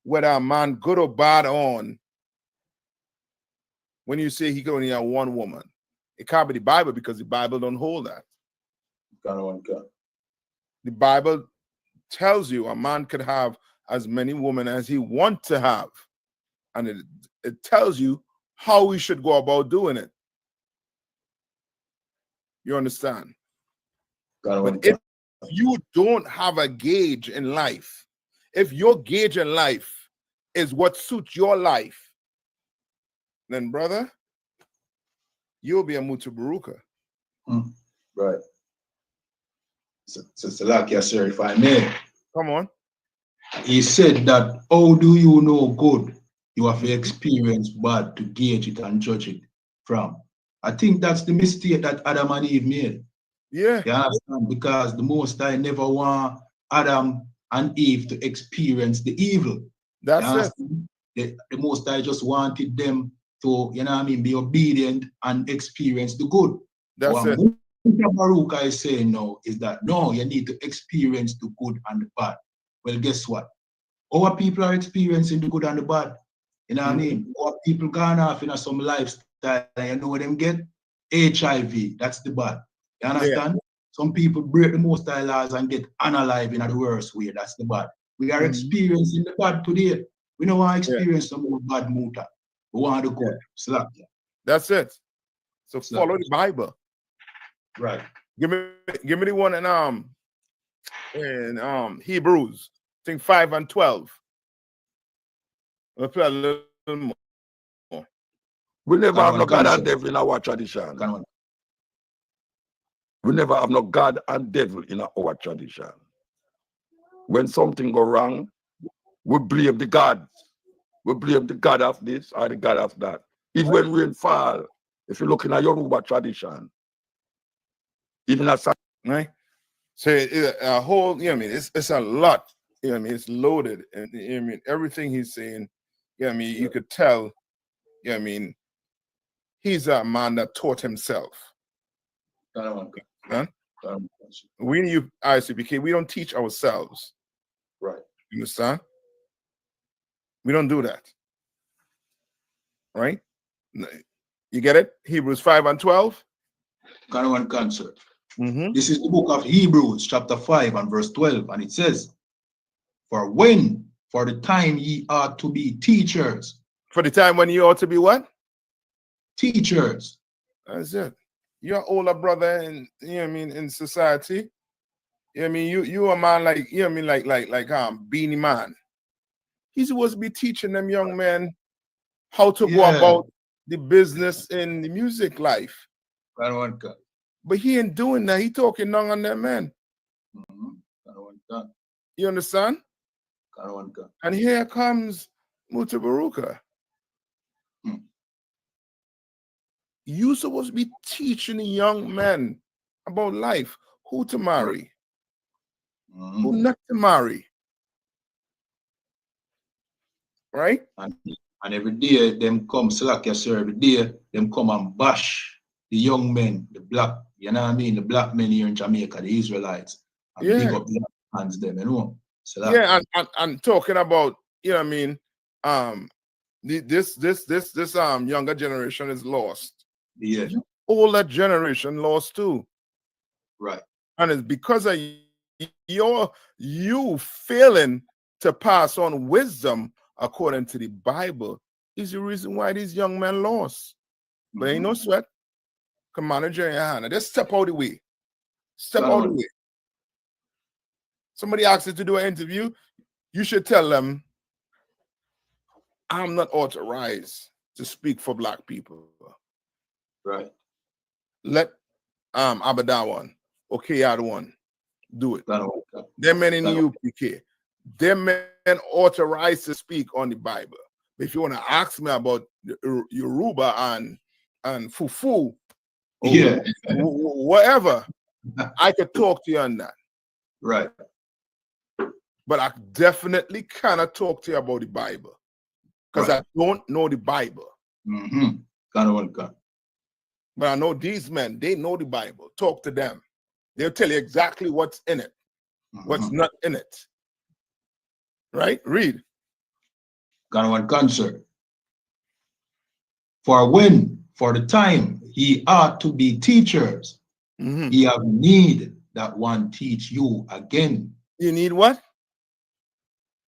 whether a man good or bad on when you say he can only have one woman? It can't be the Bible, because the Bible don't hold that. The Bible tells you a man could have as many women as he wants to have. And it tells you how he should go about doing it. You understand? But if you don't have a gauge in life, if your gauge in life is what suits your life, then brother, you'll be a Mutabaruka. Right. So Salakia, sir, if I may. Come on. He said that, how do you know good? You have to experience bad to gauge it and judge it from. I think that's the mistake that Adam and Eve made. Yeah. You understand? Because the Most High never want Adam and Eve to experience the evil. That's it. The Most High just wanted them to, you know what I mean, be obedient and experience the good. That's it. Baruch is saying now is that no, you need to experience the good and the bad. Well, guess what? Our people are experiencing the good and the bad. You know what I mean? Our people gone off in some lifestyle, and you know what them get? HIV. That's the bad. You understand? Some people break the Most High laws and get unalive in the worst way. That's the bad. We are experiencing the bad today. We don't want to experience some more bad muta. We want the good. Slap. That's it. So follow the Bible. Right. Give me the one in Hebrews, I think 5 and 12. Let's play a little more. We never have no God and devil in our tradition. We never have no God and devil in our tradition. When something go wrong, we blame the gods. We blame the God of this or the God of that. Even when rain fall, if you look in a Yoruba tradition, even a right. So a whole, you know what I mean, it's a lot. You know what I mean, it's loaded. And you know what I mean, everything he's saying, you know what I mean, you could tell, you know what I mean, he's a man that taught himself. Huh? We need ICBK, we don't teach ourselves. Right. You understand? We don't do that. Right? You get it? Hebrews 5 and 12. One concert. This is the book of Hebrews, chapter 5 and verse 12, and it says, for the time ye ought to be teachers. For the time when you ought to be what? Teachers. That's it. You're an older brother in, you know what I mean, in society. You know what I mean? You a man like, you know what I mean, like Beanie Man. He's supposed to be teaching them young men how to go Yeah. about the business in the music life. Kanawanka. But he ain't doing that. He talking down on that man. Kanawanka. You understand? Kanawanka. And here comes Mutabaruka. You supposed to be teaching the young men about life, who to marry, who not to marry. Right? And every day them come, Salakia sir, every day them come and bash the young men, the black, you know what I mean, the black men here in Jamaica, the Israelites, and big up the hands them, you know. Yeah, and talking about, you know what I mean, this younger generation is lost. Yeah. Older generation lost too. Right. And it's because of you failing to pass on wisdom according to the Bible is the reason why these young men lost. But ain't no sweat. Commander Jerry Hanna, just step out the way. Step out the way. Somebody asks you to do an interview, you should tell them, I'm not authorized to speak for black people. Right. Let Abadawan, one, do it. Them men in the UPK, them men authorized to speak on the Bible. But if you want to ask me about Yoruba and Fufu, yeah, whatever, I could talk to you on that. Right. But I definitely cannot talk to you about the Bible because I don't know the Bible. But I know these men, they know the Bible. Talk to them. They'll tell you exactly what's in it, what's not in it. Right? Read. Ganawan concert. For the time, he ought to be teachers. He have need that one teach you again. You need what?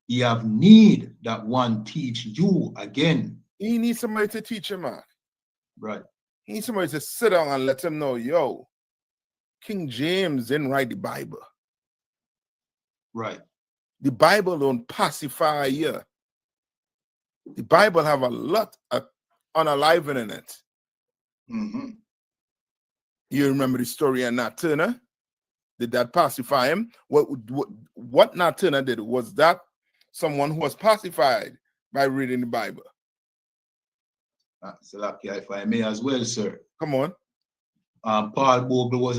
He have need that one teach you again. He needs somebody to teach him, man. Right. He needs somebody to sit down and let him know, yo, King James didn't write the Bible. Right. The Bible don't pacify you. The Bible have a lot of unalivened in it. You remember the story of Nat Turner? Did that pacify him? What Nat Turner did, was that someone who was pacified by reading the Bible? Salakia, if I may as well, sir. Come on. Paul Bogle was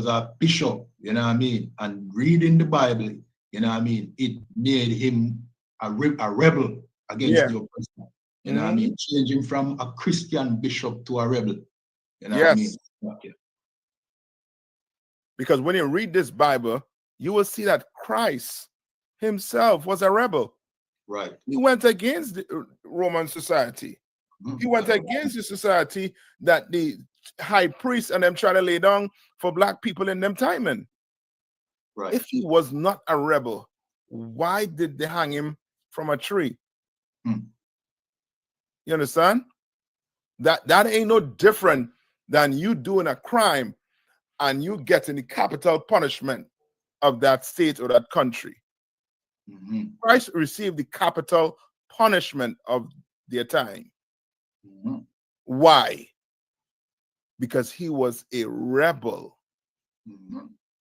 a bishop, you know what I mean? And reading the Bible, you know what I mean? It made him a rebel against the oppressor. You know what I mean? Changing from a Christian bishop to a rebel. You know what I mean? Okay. Because when you read this Bible, you will see that Christ himself was a rebel. Right. He went against the Roman society. He went against the society that the high priest and them try to lay down for black people in them timing. Right. If he was not a rebel, why did they hang him from a tree? You understand? That ain't no different than you doing a crime and you getting the capital punishment of that state or that country. Christ received the capital punishment of their time. Why? Because he was a rebel.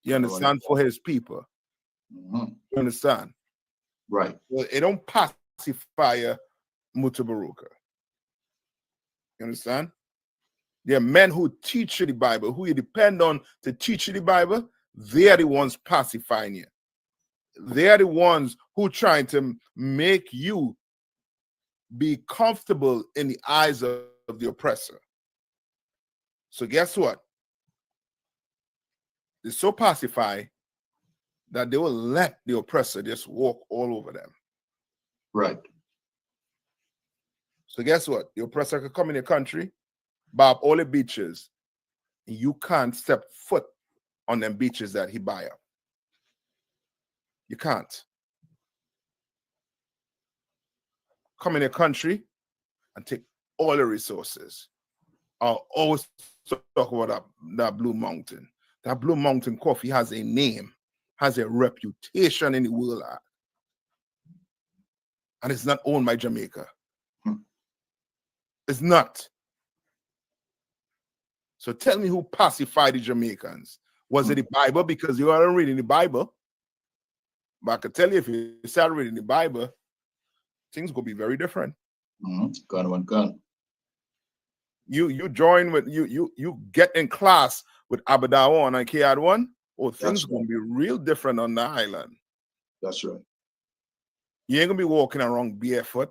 You understand? For his people. You understand? Right. Well, it don't pacify Mutabaruka. You understand? There are men who teach you the Bible, who you depend on to teach you the Bible. They are the ones pacifying you. They are the ones who trying to make you be comfortable in the eyes of the oppressor. So guess what? They're so pacified that they will let the oppressor just walk all over them. Right. So guess what? The oppressor could come in your country, buy up all the beaches, and you can't step foot on them beaches that he buy up. You can't. Come in your country and take all the resources. I'll always talk about that Blue Mountain. That Blue Mountain coffee has a name, has a reputation in the world. And it's not owned by Jamaica. It's not. So tell me who pacified the Jamaicans. Was it the Bible? Because you aren't reading the Bible. But I can tell you, if you start reading the Bible, things will be very different. Gun. You join with you get in class with Abadawan and K1. Oh, things gonna be real different on the island. That's right. You ain't gonna be walking around barefoot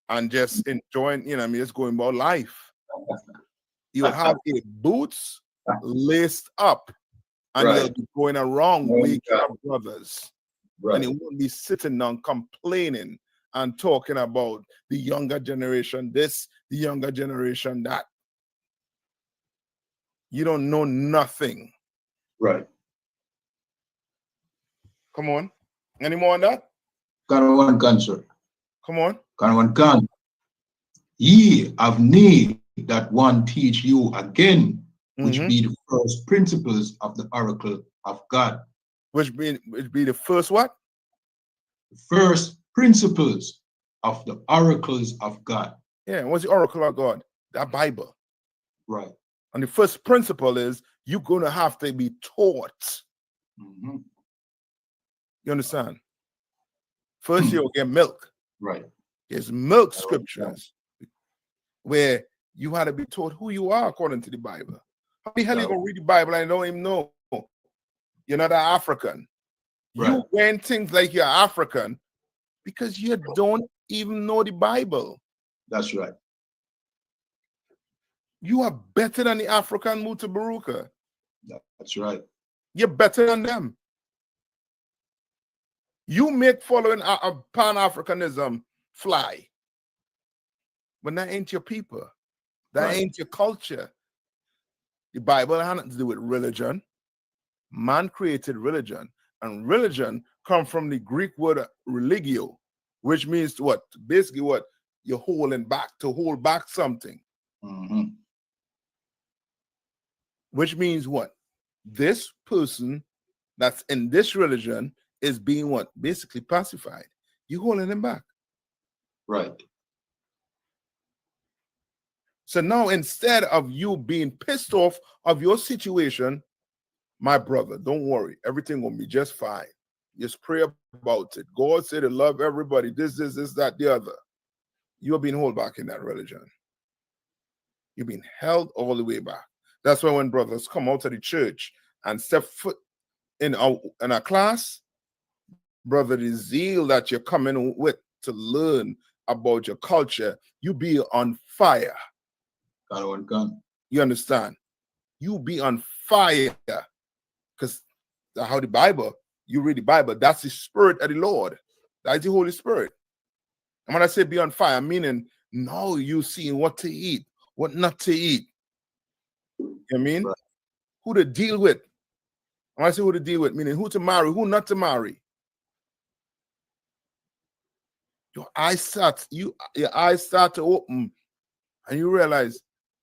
and just enjoying, just going about life. You'll have your boots laced up, and Right. you'll be going around waking up brothers. Right. And you won't be sitting down complaining and talking about the younger generation this, the younger generation that. You don't know nothing. Right. Come on. Any more on that? Gun, sir. Come on. Gun. Ye have need that one teach you again, which be the first principles of the oracle of God. Which be the first what? First principles of the oracles of God. Yeah, what's the oracle of God? That Bible. Right. And the first principle is you're going to have to be taught. You understand? First, you'll get milk. Right. There's milk scriptures where you had to be taught who you are according to the Bible. How the hell you going to read the Bible and don't even know you're not an African? Right. You wearing things like you're African because you don't even know the Bible. That's right. You are better than the African Mutabaruka. That's right. You're better than them. You make following a Pan-Africanism fly. But that ain't your people. That ain't your culture. The Bible has nothing to do with religion. Man created religion. And religion comes from the Greek word religio, which means what? Basically what? You're holding back, to hold back something. Which means what? This person that's in this religion is being what? Basically pacified. You're holding him back. Right. So now instead of you being pissed off of your situation, my brother, don't worry. Everything will be just fine. Just pray about it. God said to love everybody. This, that, the other. You're being held back in that religion. You're being held all the way back. That's why when brothers come out of the church and step foot in a class, brother, the zeal that you're coming with to learn about your culture, you be on fire. You understand? You be on fire. Because how the Bible, you read the Bible, that's the spirit of the Lord. That's the Holy Spirit. And when I say be on fire, meaning now you seeing what to eat, what not to eat. You know what I mean? Right. Who to deal with. When I say who to deal with, meaning who to marry, who not to marry. Your eyes start to open and you realize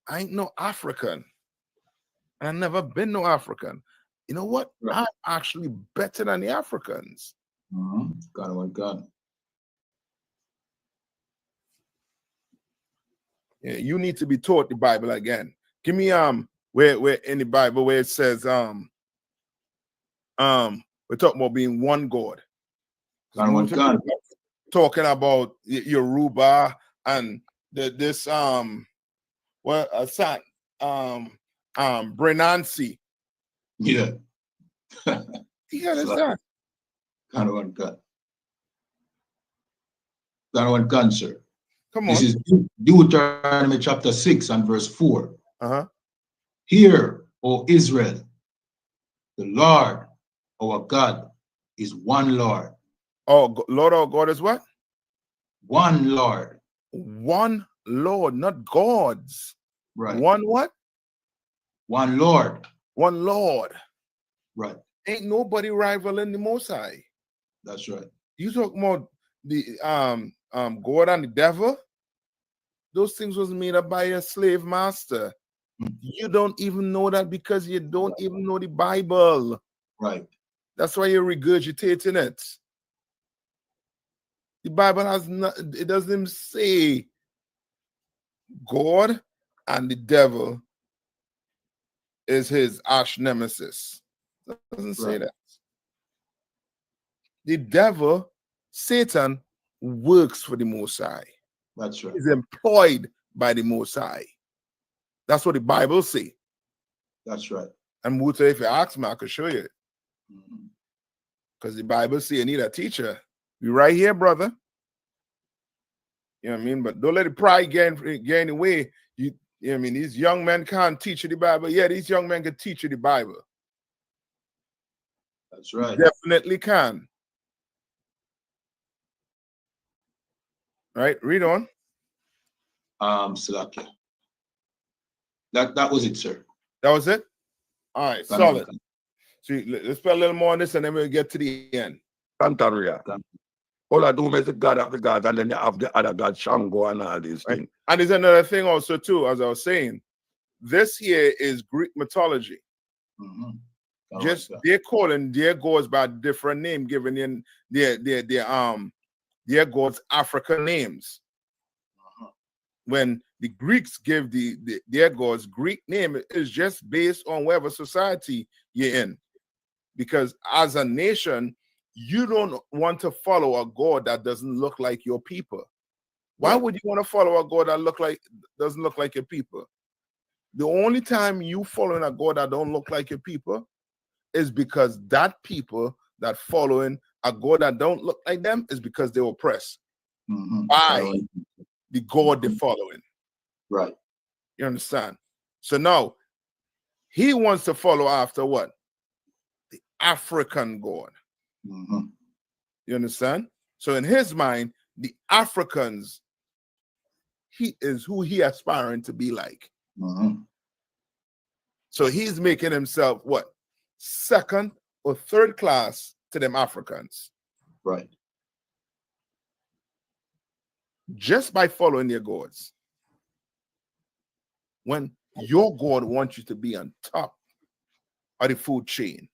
I ain't no African. And I've never been no African. You know what? Right. I'm actually better than the Africans. God. Yeah, you need to be taught the Bible again. Give me where in the Bible where it says we're talking about being one God. God. Talking about Yoruba and Brenancy. Yeah. You understand? God, sir. Come on. This is Deuteronomy chapter 6 and verse 4. Hear, O Israel, the Lord our God is one Lord. Oh, Lord our God is what? One Lord. One Lord, not gods. Right. One what? One Lord. One Lord. Right. Ain't nobody rivaling the Most High. That's right. You talk about the God and the devil. Those things was made up by a slave master. You don't even know that because you don't even know the Bible. Right. That's why you're regurgitating it. The Bible has not, it doesn't say God and the devil is his arch nemesis. It doesn't say Right. that. The devil, Satan, works for the Most High. That's right. He's employed by the Most High. That's what the Bible say. That's right. And Muta, if you ask me, I could show you. Mhm. Because the Bible say you need a teacher. You right here, brother. You know what I mean? But don't let the pride get in the way. You know what I mean? These young men can't teach you the Bible. Yeah, these young men can teach you the Bible. That's right. Definitely can. Right? Read on. Salakia. That was it, sir. That was it? All right, Can- solid. So let's put a little more on this and then we'll get to the end. Santaria. All I do is the God of the gods, and then you have the other God, Shango, and all these Right. things. And there's another thing also too, as I was saying, this here is Greek mythology. Mhm. Can Just understand. they're calling their gods by different name, giving in their gods African names. Uh-huh. When the Greeks give their gods Greek name, is just based on whatever society you're in. Because as a nation, you don't want to follow a God that doesn't look like your people. Why Right. would you want to follow a God that doesn't look like your people? The only time you following a God that don't look like your people is because that people that following a God that don't look like them is because they were oppressed Mhm. by the God they're following. Right. You understand? So now he wants to follow after what? The African God. Mhm. You understand? So in his mind, the Africans, he is who he aspiring to be like. Mhm. So he's making himself what? Second or third class to them Africans Right. just by following their gods. When your God wants you to be on top of the food chain,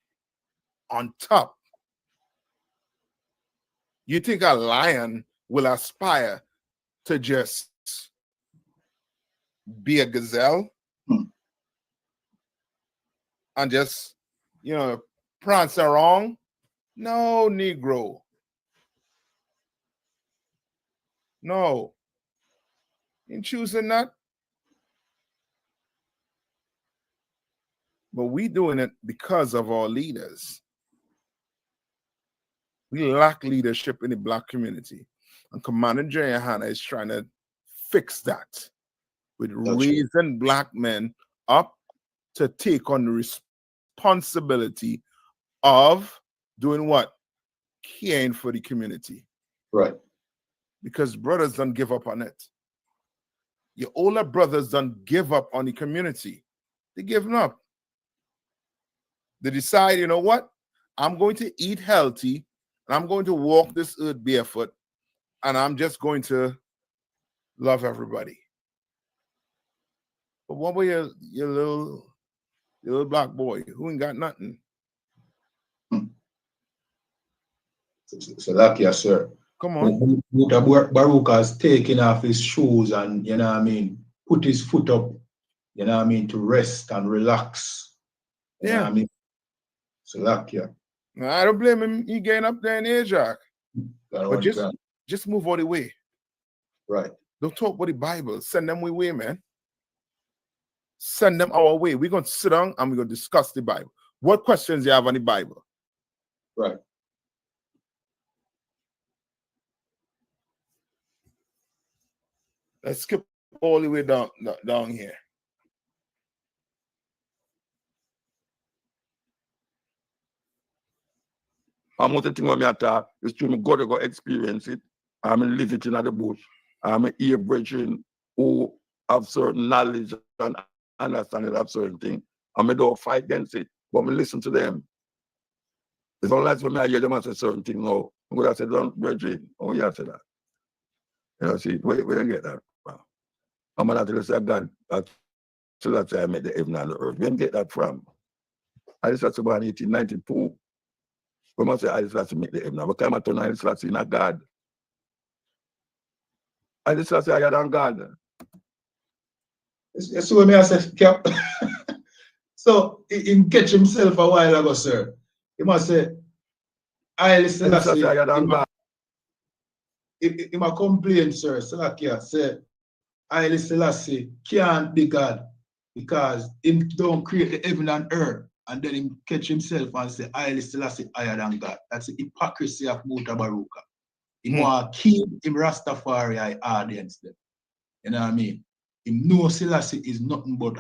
on top. You think a lion will aspire to just be a gazelle and just, prance around? No, Negro. No. In choosing that. But we doing it because of our leaders. We lack leadership in the Black community. And Commander Jay Hanna is trying to fix that with raising Black men up to take on the responsibility of doing what? Caring for the community. Right. Because brothers don't give up on it. Your older brothers don't give up on the community. They're giving up. They decide, you know what? I'm going to eat healthy and I'm going to walk this earth barefoot and I'm just going to love everybody. But what about your little Black boy who ain't got nothing? Salakia, sir. Come on. Baruch has taken off his shoes and, you know what I mean, put his foot up, you know what I mean, to rest and relax. You know what I mean? Salakia. No, I don't blame him. He getting up there in age, Jack. But just move all the way. Right. Don't talk about the Bible. Send them way, man. Send them our way. We're going to sit down and we're going to discuss the Bible. What questions do you have on the Bible? Right. Let's skip all the way down here. I'm not thinking when I talk, it's true, I got to go experience it. I'm live it in the bush. I'm a brethren who have certain knowledge and understanding of certain things. And I don't fight against it, but I listen to them. It's not like when I hear them say certain thing, no. I'm going to say, don't, brethren, oh, yeah, say that. You know, see, where you get that from? I'm going to say, God, so that's why I made the heaven and the earth. Where you get that from? I just had about 1892. When I say I just have to make the heaven, but I turn I just have to in a God. I just have to higher than God. So when I say cap, so he catch himself a while ago, sir. He must say, I listen, And such higher than God. he must complain, sir. Salakia say, I Selassie can't be God because him don't create the heaven and earth and then him catch himself and say, I Selassie higher than God. That's the hypocrisy of Mutabaruka. He want to keep him Rastafari audience them. You know what I mean? Him know Selassie is nothing but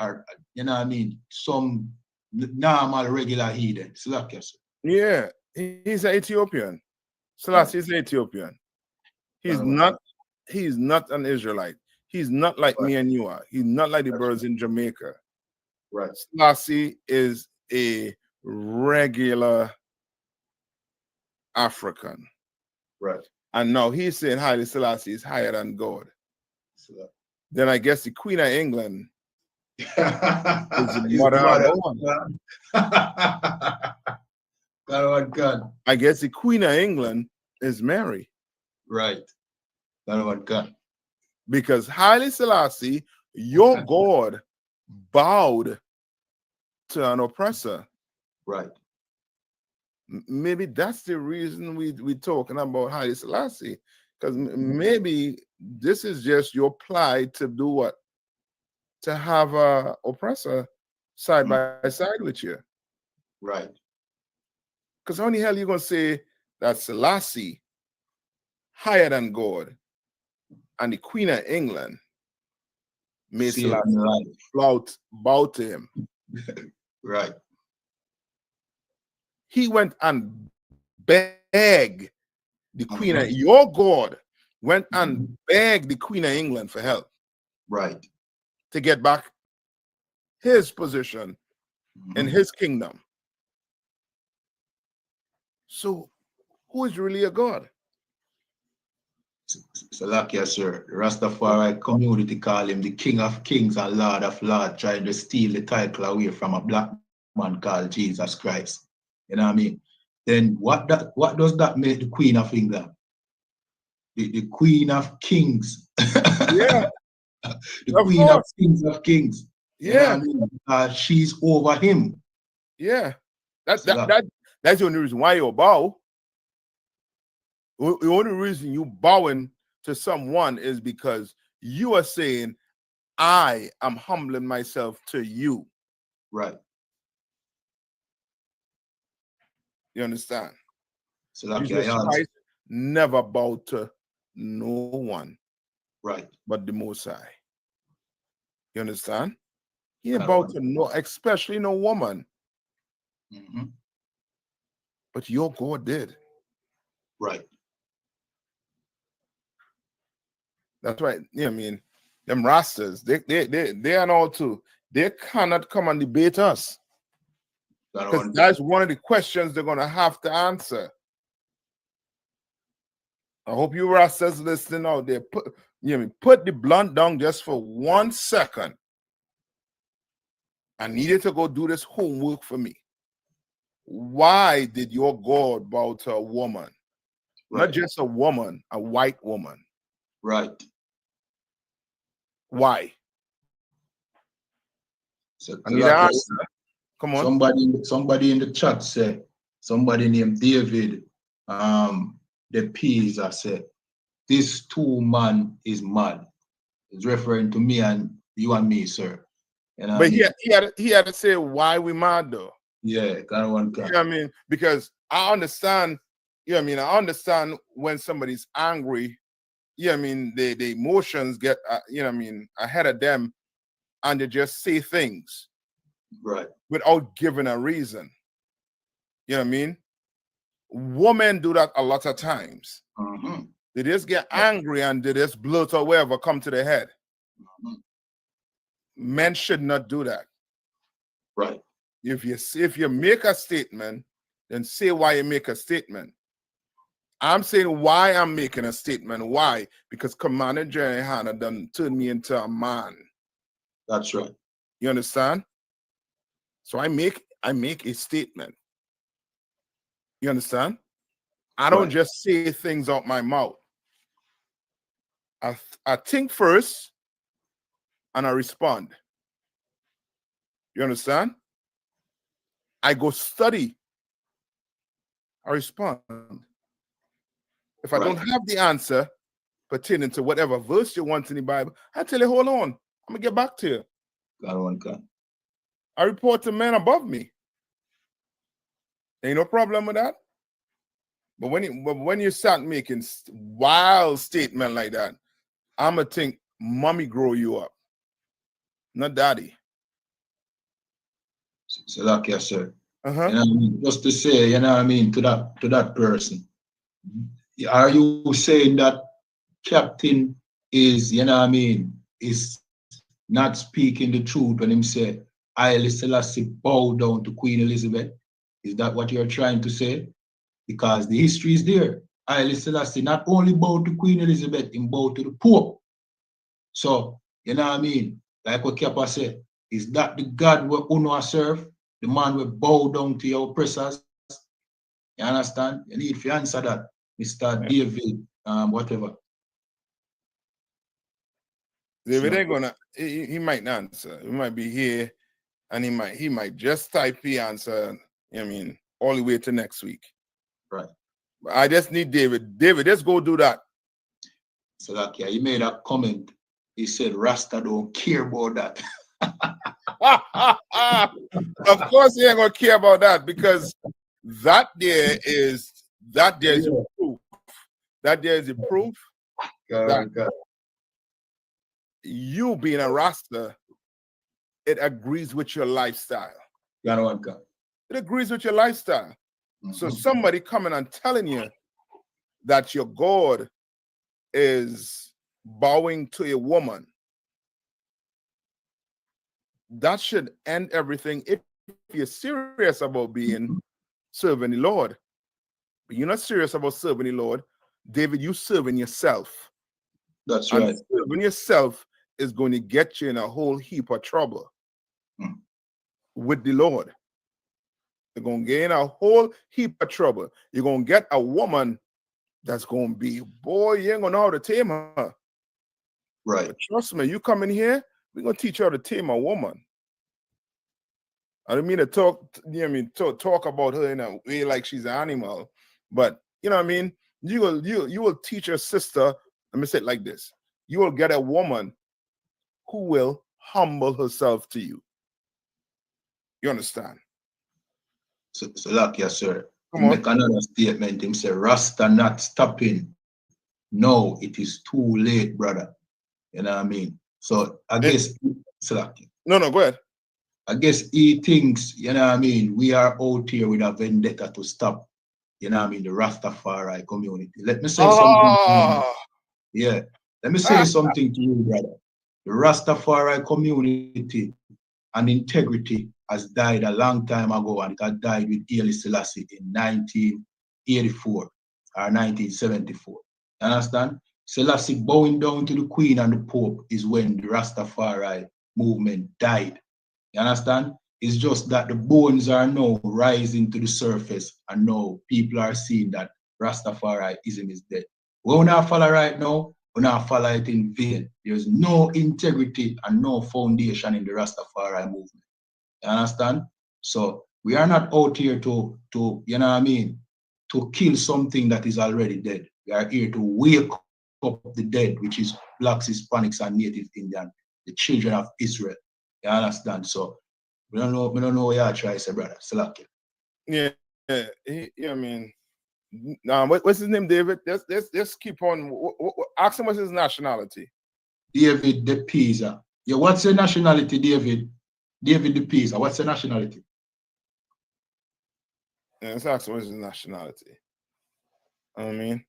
you know what I mean? Some normal regular heathen. Salakia, sir. Yeah, he's an Ethiopian. Selassie is an Ethiopian. He's not an Israelite. He's not like me and you are. He's not like the birds in Jamaica. Right. Selassie is a regular African. Right. And now he's saying Haile Selassie is higher than God. Then I guess the Queen of England is the mother of God. God. I guess the Queen of England is Mary. Right. God. Because Haile Selassie, your God, bowed to an oppressor. Right. Maybe that's the reason we're talking about Haile Selassie. Because maybe this is just your plight to do what? To have a oppressor side by side with you. Right. Because how in the hell are you going to say that Selassie higher than God and the Queen of England made Selassie bow to him? Right. He went and begged the Queen of your God, went and begged the Queen of England for help. Right. To get back his position in his kingdom. So who is really a God? Salakia, sir. The Rastafari community call him the King of Kings and Lord of Lords, trying to steal the title away from a black man called Jesus Christ. You know what I mean? Then what does that make the Queen of England? The Queen of Kings. Yeah. The Queen of Kings. Yeah. You know what I mean? She's over him. Yeah. That's the only reason why you bow. The only reason you bowing to someone is because you are saying, I am humbling myself to you. Right. You understand? So Jesus Christ never bowed to no one. Right. But the Most High. You understand? He ain't bowed to no, especially no woman. But your God did. Right. That's right. Yeah, I mean, them Rastas, they are all too. They cannot come and debate us. Because that's one of the questions they're gonna have to answer. I hope you Rastas listening out there. Put the blunt down just for 1 second. I needed to go do this homework for me. Why did your God bow to a woman? Right. Not just a woman, a white woman. Right. Why? So, I need an answer. Come on. Somebody in the chat said, somebody named David, the Pisa said, this 2 man is mad. It's referring to me and you and me, sir. You know but he had to say why we mad though. Yeah, kind of one kind. You know what I mean? Because I understand, you know what I mean? I understand when somebody's angry, you know what I mean, the emotions get you know what I mean, ahead of them and they just say things. Right. Without giving a reason. You know what I mean? Women do that a lot of times. They just get angry and they just bloat or whatever come to their head. Men should not do that. Right. If you make a statement, then say why you make a statement. I'm saying why I'm making a statement. Why? Because Commander Jerry Hanna done turned me into a man. That's right. You understand? So I make a statement. You understand? I don't just say things out my mouth. I think first and I respond. You understand? I go study. I respond. If I don't have the answer pertaining to whatever verse you want in the Bible, I tell you, hold on, I'm gonna get back to you. I report to men above me. Ain't no problem with that. But when you start making wild statement like that, I'ma think mommy grow you up, not daddy. So like yes, sir. Uh-huh. You know what I mean? Just to say, you know what I mean, to that person. Are you saying that Captain is, you know what I mean, is not speaking the truth when him say Haile Selassie bow down to Queen Elizabeth? Is that what you're trying to say? Because the history is there. Haile Selassie not only bowed to Queen Elizabeth, he bowed to the Pope. So, you know what I mean? Like what Kappa said, is that the God we Uno serve? The man will bow down to your oppressors? You understand? You need to answer that, Mr. David, whatever. David ain't gonna, he might not answer. He might be here and he might just type the answer, I mean, all the way to next week. Right. But I just need David. David, let's go do that. So like, yeah, he made a comment. He said Rasta don't care about that. Of course he ain't gonna care about that, because that there is the proof. That there is the proof that you being a Rasta, it agrees with your lifestyle. It agrees with your lifestyle. So somebody coming and telling you that your God is bowing to a woman, that should end everything if you're serious about being serving the Lord. But you're not serious about serving the Lord, David, you serving yourself. That's and right. Serving yourself is going to get you in a whole heap of trouble with the Lord. You're going to get in a whole heap of trouble. You're going to get a woman that's going to be, boy, you ain't going to know how to tame her. Right. But trust me, you come in here, we're going to teach you how to tame a woman. I don't mean to talk, you know what I mean, talk about her in a way like she's an animal, but you know what I mean? You will teach your sister, let me say it like this. You will get a woman who will humble herself to you. You understand? So like, yes, sir. Come He on. make another statement. Him say, Rasta not stopping. No, it is too late, brother. You know what I mean? So I guess, No, go ahead. I guess he thinks, you know what I mean, we are out here with a vendetta to stop, you know what I mean, the Rastafari community. Let me say something. Yeah. Let me say something to you, brother. The Rastafari community and integrity has died a long time ago, and it had died with Haile Selassie in 1984 or 1974. You understand? Selassie bowing down to the Queen and the Pope is when the Rastafari movement died. You understand? It's just that the bones are now rising to the surface, and now people are seeing that Rastafariism is dead. We will not follow right now, we will not follow it in vain. There's no integrity and no foundation in the Rastafari movement. You understand? So we are not out here to you know what I mean, to kill something that is already dead. We are here to wake up the dead, which is blacks, Hispanics, and Native Indian, the children of Israel. You understand? So we don't know what you try to say, brother. Select it. Yeah, I mean, what's his name, David? Let's keep on. Ask him what's his nationality. David De Pisa. Yeah, what's your nationality, David? David De Pisa. What's your nationality? Yeah, let's ask him what's his nationality. I mean,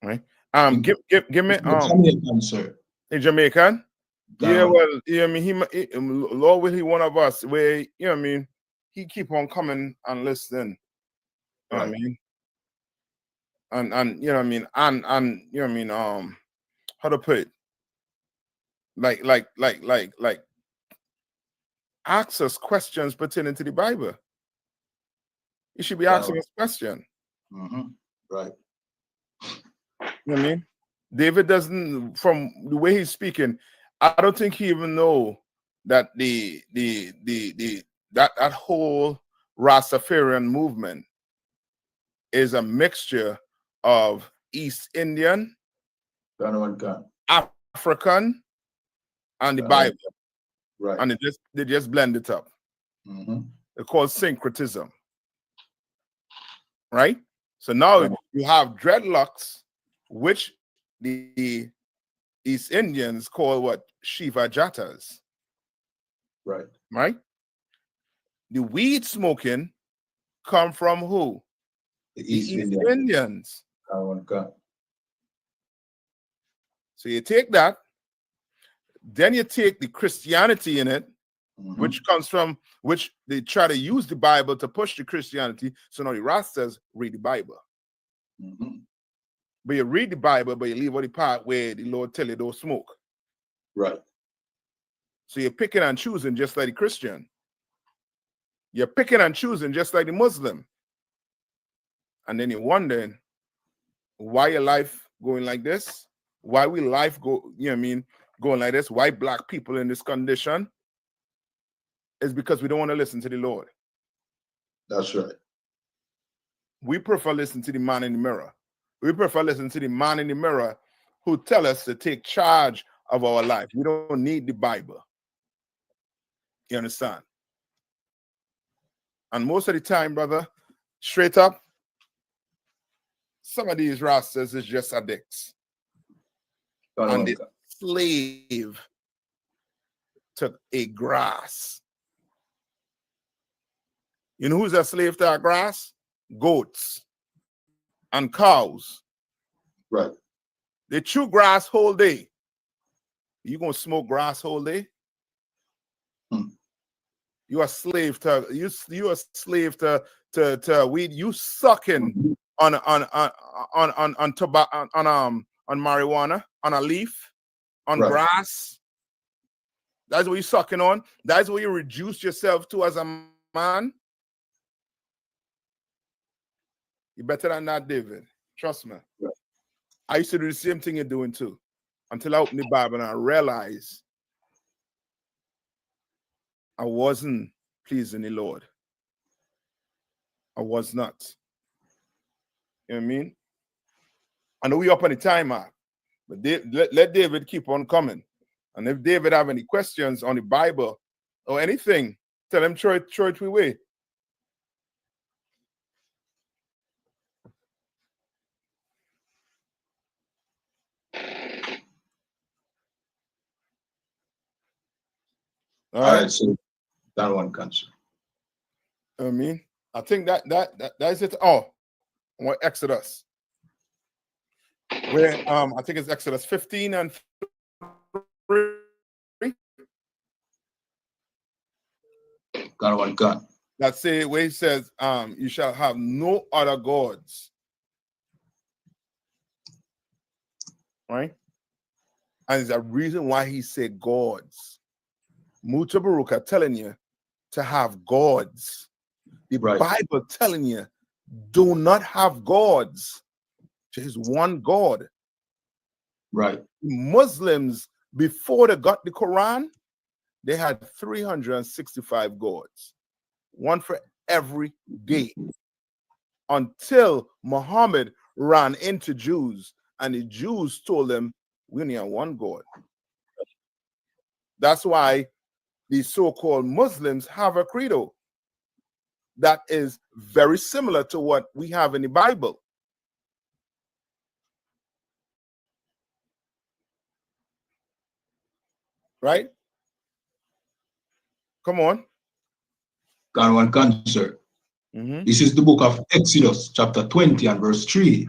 right? Give me Jamaican, sir. A Jamaican. Yeah, well, yeah, I mean, Lord will he one of us where, you know what I mean, he keep on coming and listening. You know what I mean? And you know what I mean, and you know what I mean, how to put it? Like ask us questions pertaining to the Bible. You should be asking us questions. Right. You know what I mean? David doesn't, from the way he's speaking, I don't think he even know that that whole Rastafarian movement is a mixture of East Indian, African, and the Bible. Right. And they just blend it up. Mm-hmm. It's called syncretism. Right? So now you have dreadlocks, which the East Indians call what? Shiva Jatas. Right. Right? The weed smoking come from who? The The East Indians. So you take that, then you take the Christianity in it, mm-hmm. which comes from, which they try to use the Bible to push the Christianity. So now the Rastas read the Bible. Mm-hmm. But you read the Bible, but you leave out the part where the Lord tell you don't smoke. Right. So you're picking and choosing just like the Christian. You're picking and choosing just like the Muslim. And then you're wondering why your life going like this? Why we life go, you know what I mean, going like this? Why black people in this condition? Is because we don't want to listen to the Lord. That's right. We prefer listen to the man in the mirror. We prefer listen to the man in the mirror who tell us to take charge of our life. We don't need the Bible. You understand? And most of the time, brother, straight up, some of these rastas is just addicts. And they slave to a grass. You know who's a slave to a grass? Goats and cows. Right. They chew grass whole day. You gonna smoke grass whole day? You are a slave to you are a slave to weed. You sucking on tobacco, on marijuana, on a leaf, on grass. That's what you're sucking on. That's what you reduce yourself to as a man. You're better than that, David. Trust me. Right. I used to do the same thing you're doing too, until I opened the Bible and I realized I wasn't pleasing the Lord. I was not. You know what I mean? I know we up on the time mark, but let David keep on coming. And if David have any questions on the Bible or anything, tell him throw it away. All right, so that one comes. I mean, I think that is it. Oh, what Exodus? Where I think it's Exodus 15 and 3. Got one gun. That say where he says, you shall have no other gods. Right? And there's a reason why he said gods. Mutabaruka telling you to have gods. The Bible telling you do not have gods. There's one God. Right. Muslims, before they got the Quran, they had 365 gods. One for every day. Until Muhammad ran into Jews and the Jews told them, we only have one God. That's why the so-called Muslims have a credo that is very similar to what we have in the Bible. Right? Come on. Got one concert. Mm-hmm. This is the book of Exodus, chapter 20 and verse 3.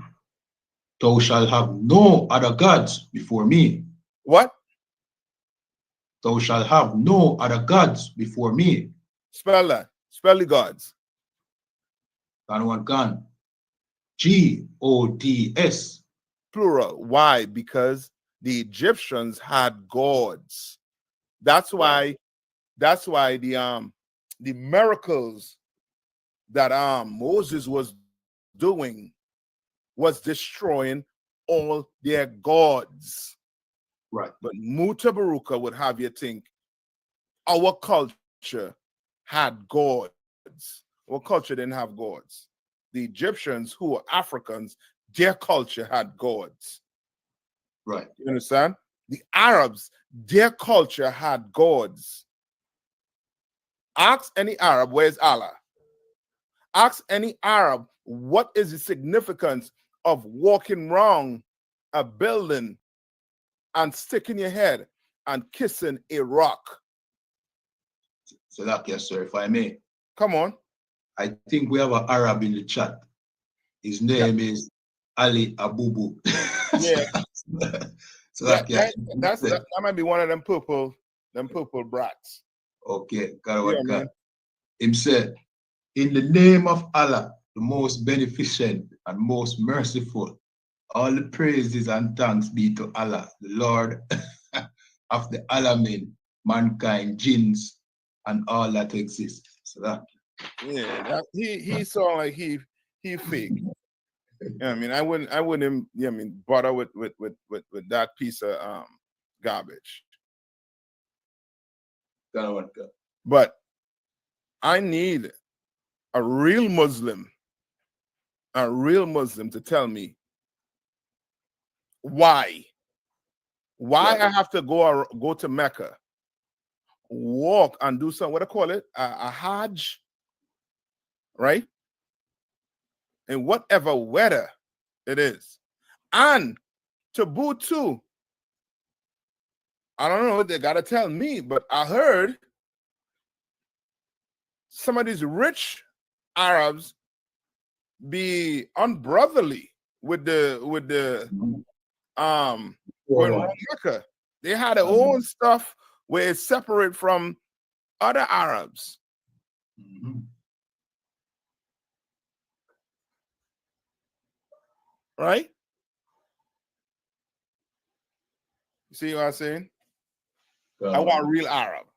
Thou shalt have no other gods before me. What? Thou shalt have no other gods before me. Spell that. Spell the gods. Got one gun. G-O-D-S. Plural. Why? Because the Egyptians had gods. That's why the miracles that Moses was doing was destroying all their gods. Right. But Mutabaruka would have you think our culture had gods. Our culture didn't have gods. The Egyptians, who were Africans, their culture had gods. Right. You understand? The Arabs, their culture had gods. Ask any Arab, where's Allah? Ask any Arab, what is the significance of walking around a building and sticking your head and kissing a rock? So that, yes, sir, if I may. Come on. I think we have an Arab in the chat. His name is Ali Abubu. Yeah. So that might be one of them purple brats. Okay, Yeah, him said, in the name of Allah, the most beneficent and most merciful, all the praises and thanks be to Allah, the Lord of the Alamin, mankind, jinns, and all that exists. So that. Yeah, he sound like he fake. I mean, I wouldn't bother with that piece of garbage. But I need a real Muslim to tell me why I have to go to Mecca, walk and do something, what do I call it, a Hajj, right? In whatever weather it is. And to boot too, I don't know, they gotta tell me, but I heard some of these rich Arabs be unbrotherly with the Mecca. They had their own stuff where it's separate from other Arabs. Mm-hmm. Right? You see what I'm saying? I want a real Arab.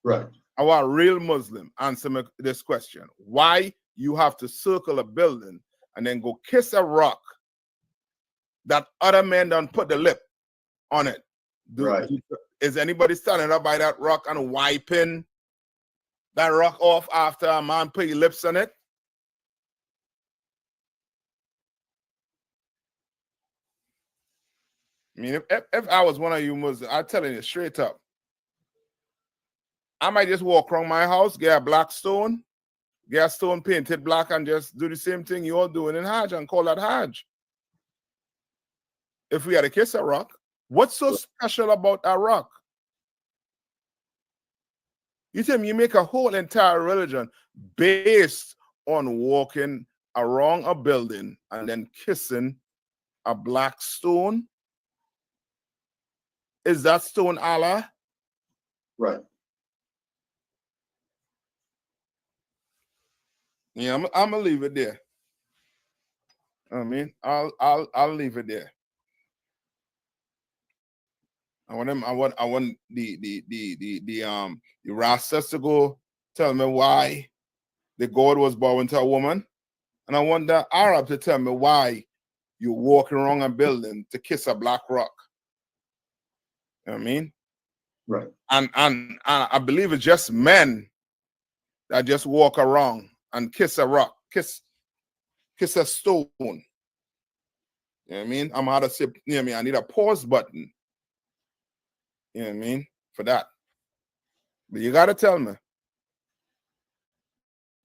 Right. I want a real Muslim. Answer me this question. Why you have to circle a building and then go kiss a rock that other men don't put the lip on it? Is anybody standing up by that rock and wiping that rock off after a man put your lips on it? I mean, if I was one of you Muslims, I'm telling you straight up, I might just walk around my house, get a black stone, get a stone painted black, and just do the same thing you all doing in Hajj and call that Hajj. If we had to kiss a rock, what's so special about a rock? You tell me you make a whole entire religion based on walking around a building and then kissing a black stone? Is that stone Allah? Right. Yeah, I'm gonna leave it there. I mean, I'll leave it there. I want the Rastas to go tell me why the God was bowing to a woman, and I want the Arab to tell me why you walking around a building to kiss a black rock. You know what I mean? Right. And I believe it's just men that just walk around and kiss a rock, kiss a stone. You know what I mean? I'm how to say, you know what I mean? I need a pause button. You know what I mean? For that. But you gotta tell me. You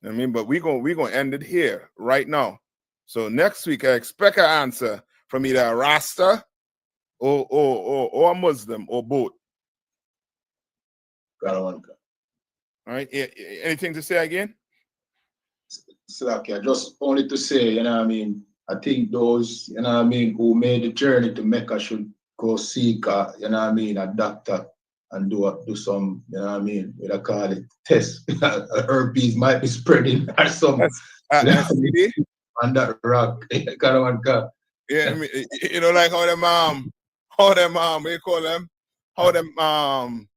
know what I mean? But we're gonna end it here right now. So next week I expect an answer from either a Rasta or a Muslim or both. All right. Anything to say again? Slakia, just only to say, you know what I mean, I think those, you know what I mean, who made the journey to Mecca should go seek a, you know what I mean, a doctor and do some, you know what I mean, what I call it, test. Herpes might be spreading or something. On that rock. Yeah, I mean, you know, like how them we call them, how them